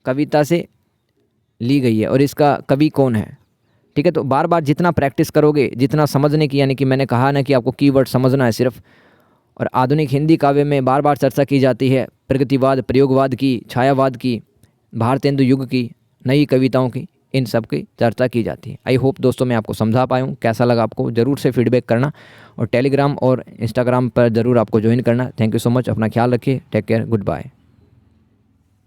कविता से ली गई है और इसका कवि कौन है। ठीक है, तो बार बार जितना प्रैक्टिस करोगे, जितना समझने की, यानी कि मैंने कहा ना कि आपको कीवर्ड समझना है सिर्फ। और आधुनिक हिंदी काव्य में बार बार चर्चा की जाती है प्रगतिवाद, प्रयोगवाद की, छायावाद की, भारतेंदु युग की, नई कविताओं की, इन सब की चर्चा की जाती है। आई होप दोस्तों मैं आपको समझा पाया हूँ। कैसा लगा आपको ज़रूर से फीडबैक करना, और टेलीग्राम और इंस्टाग्राम पर ज़रूर आपको ज्वाइन करना। थैंक यू सो मच, अपना ख्याल रखिए, टेक केयर, गुड बाय।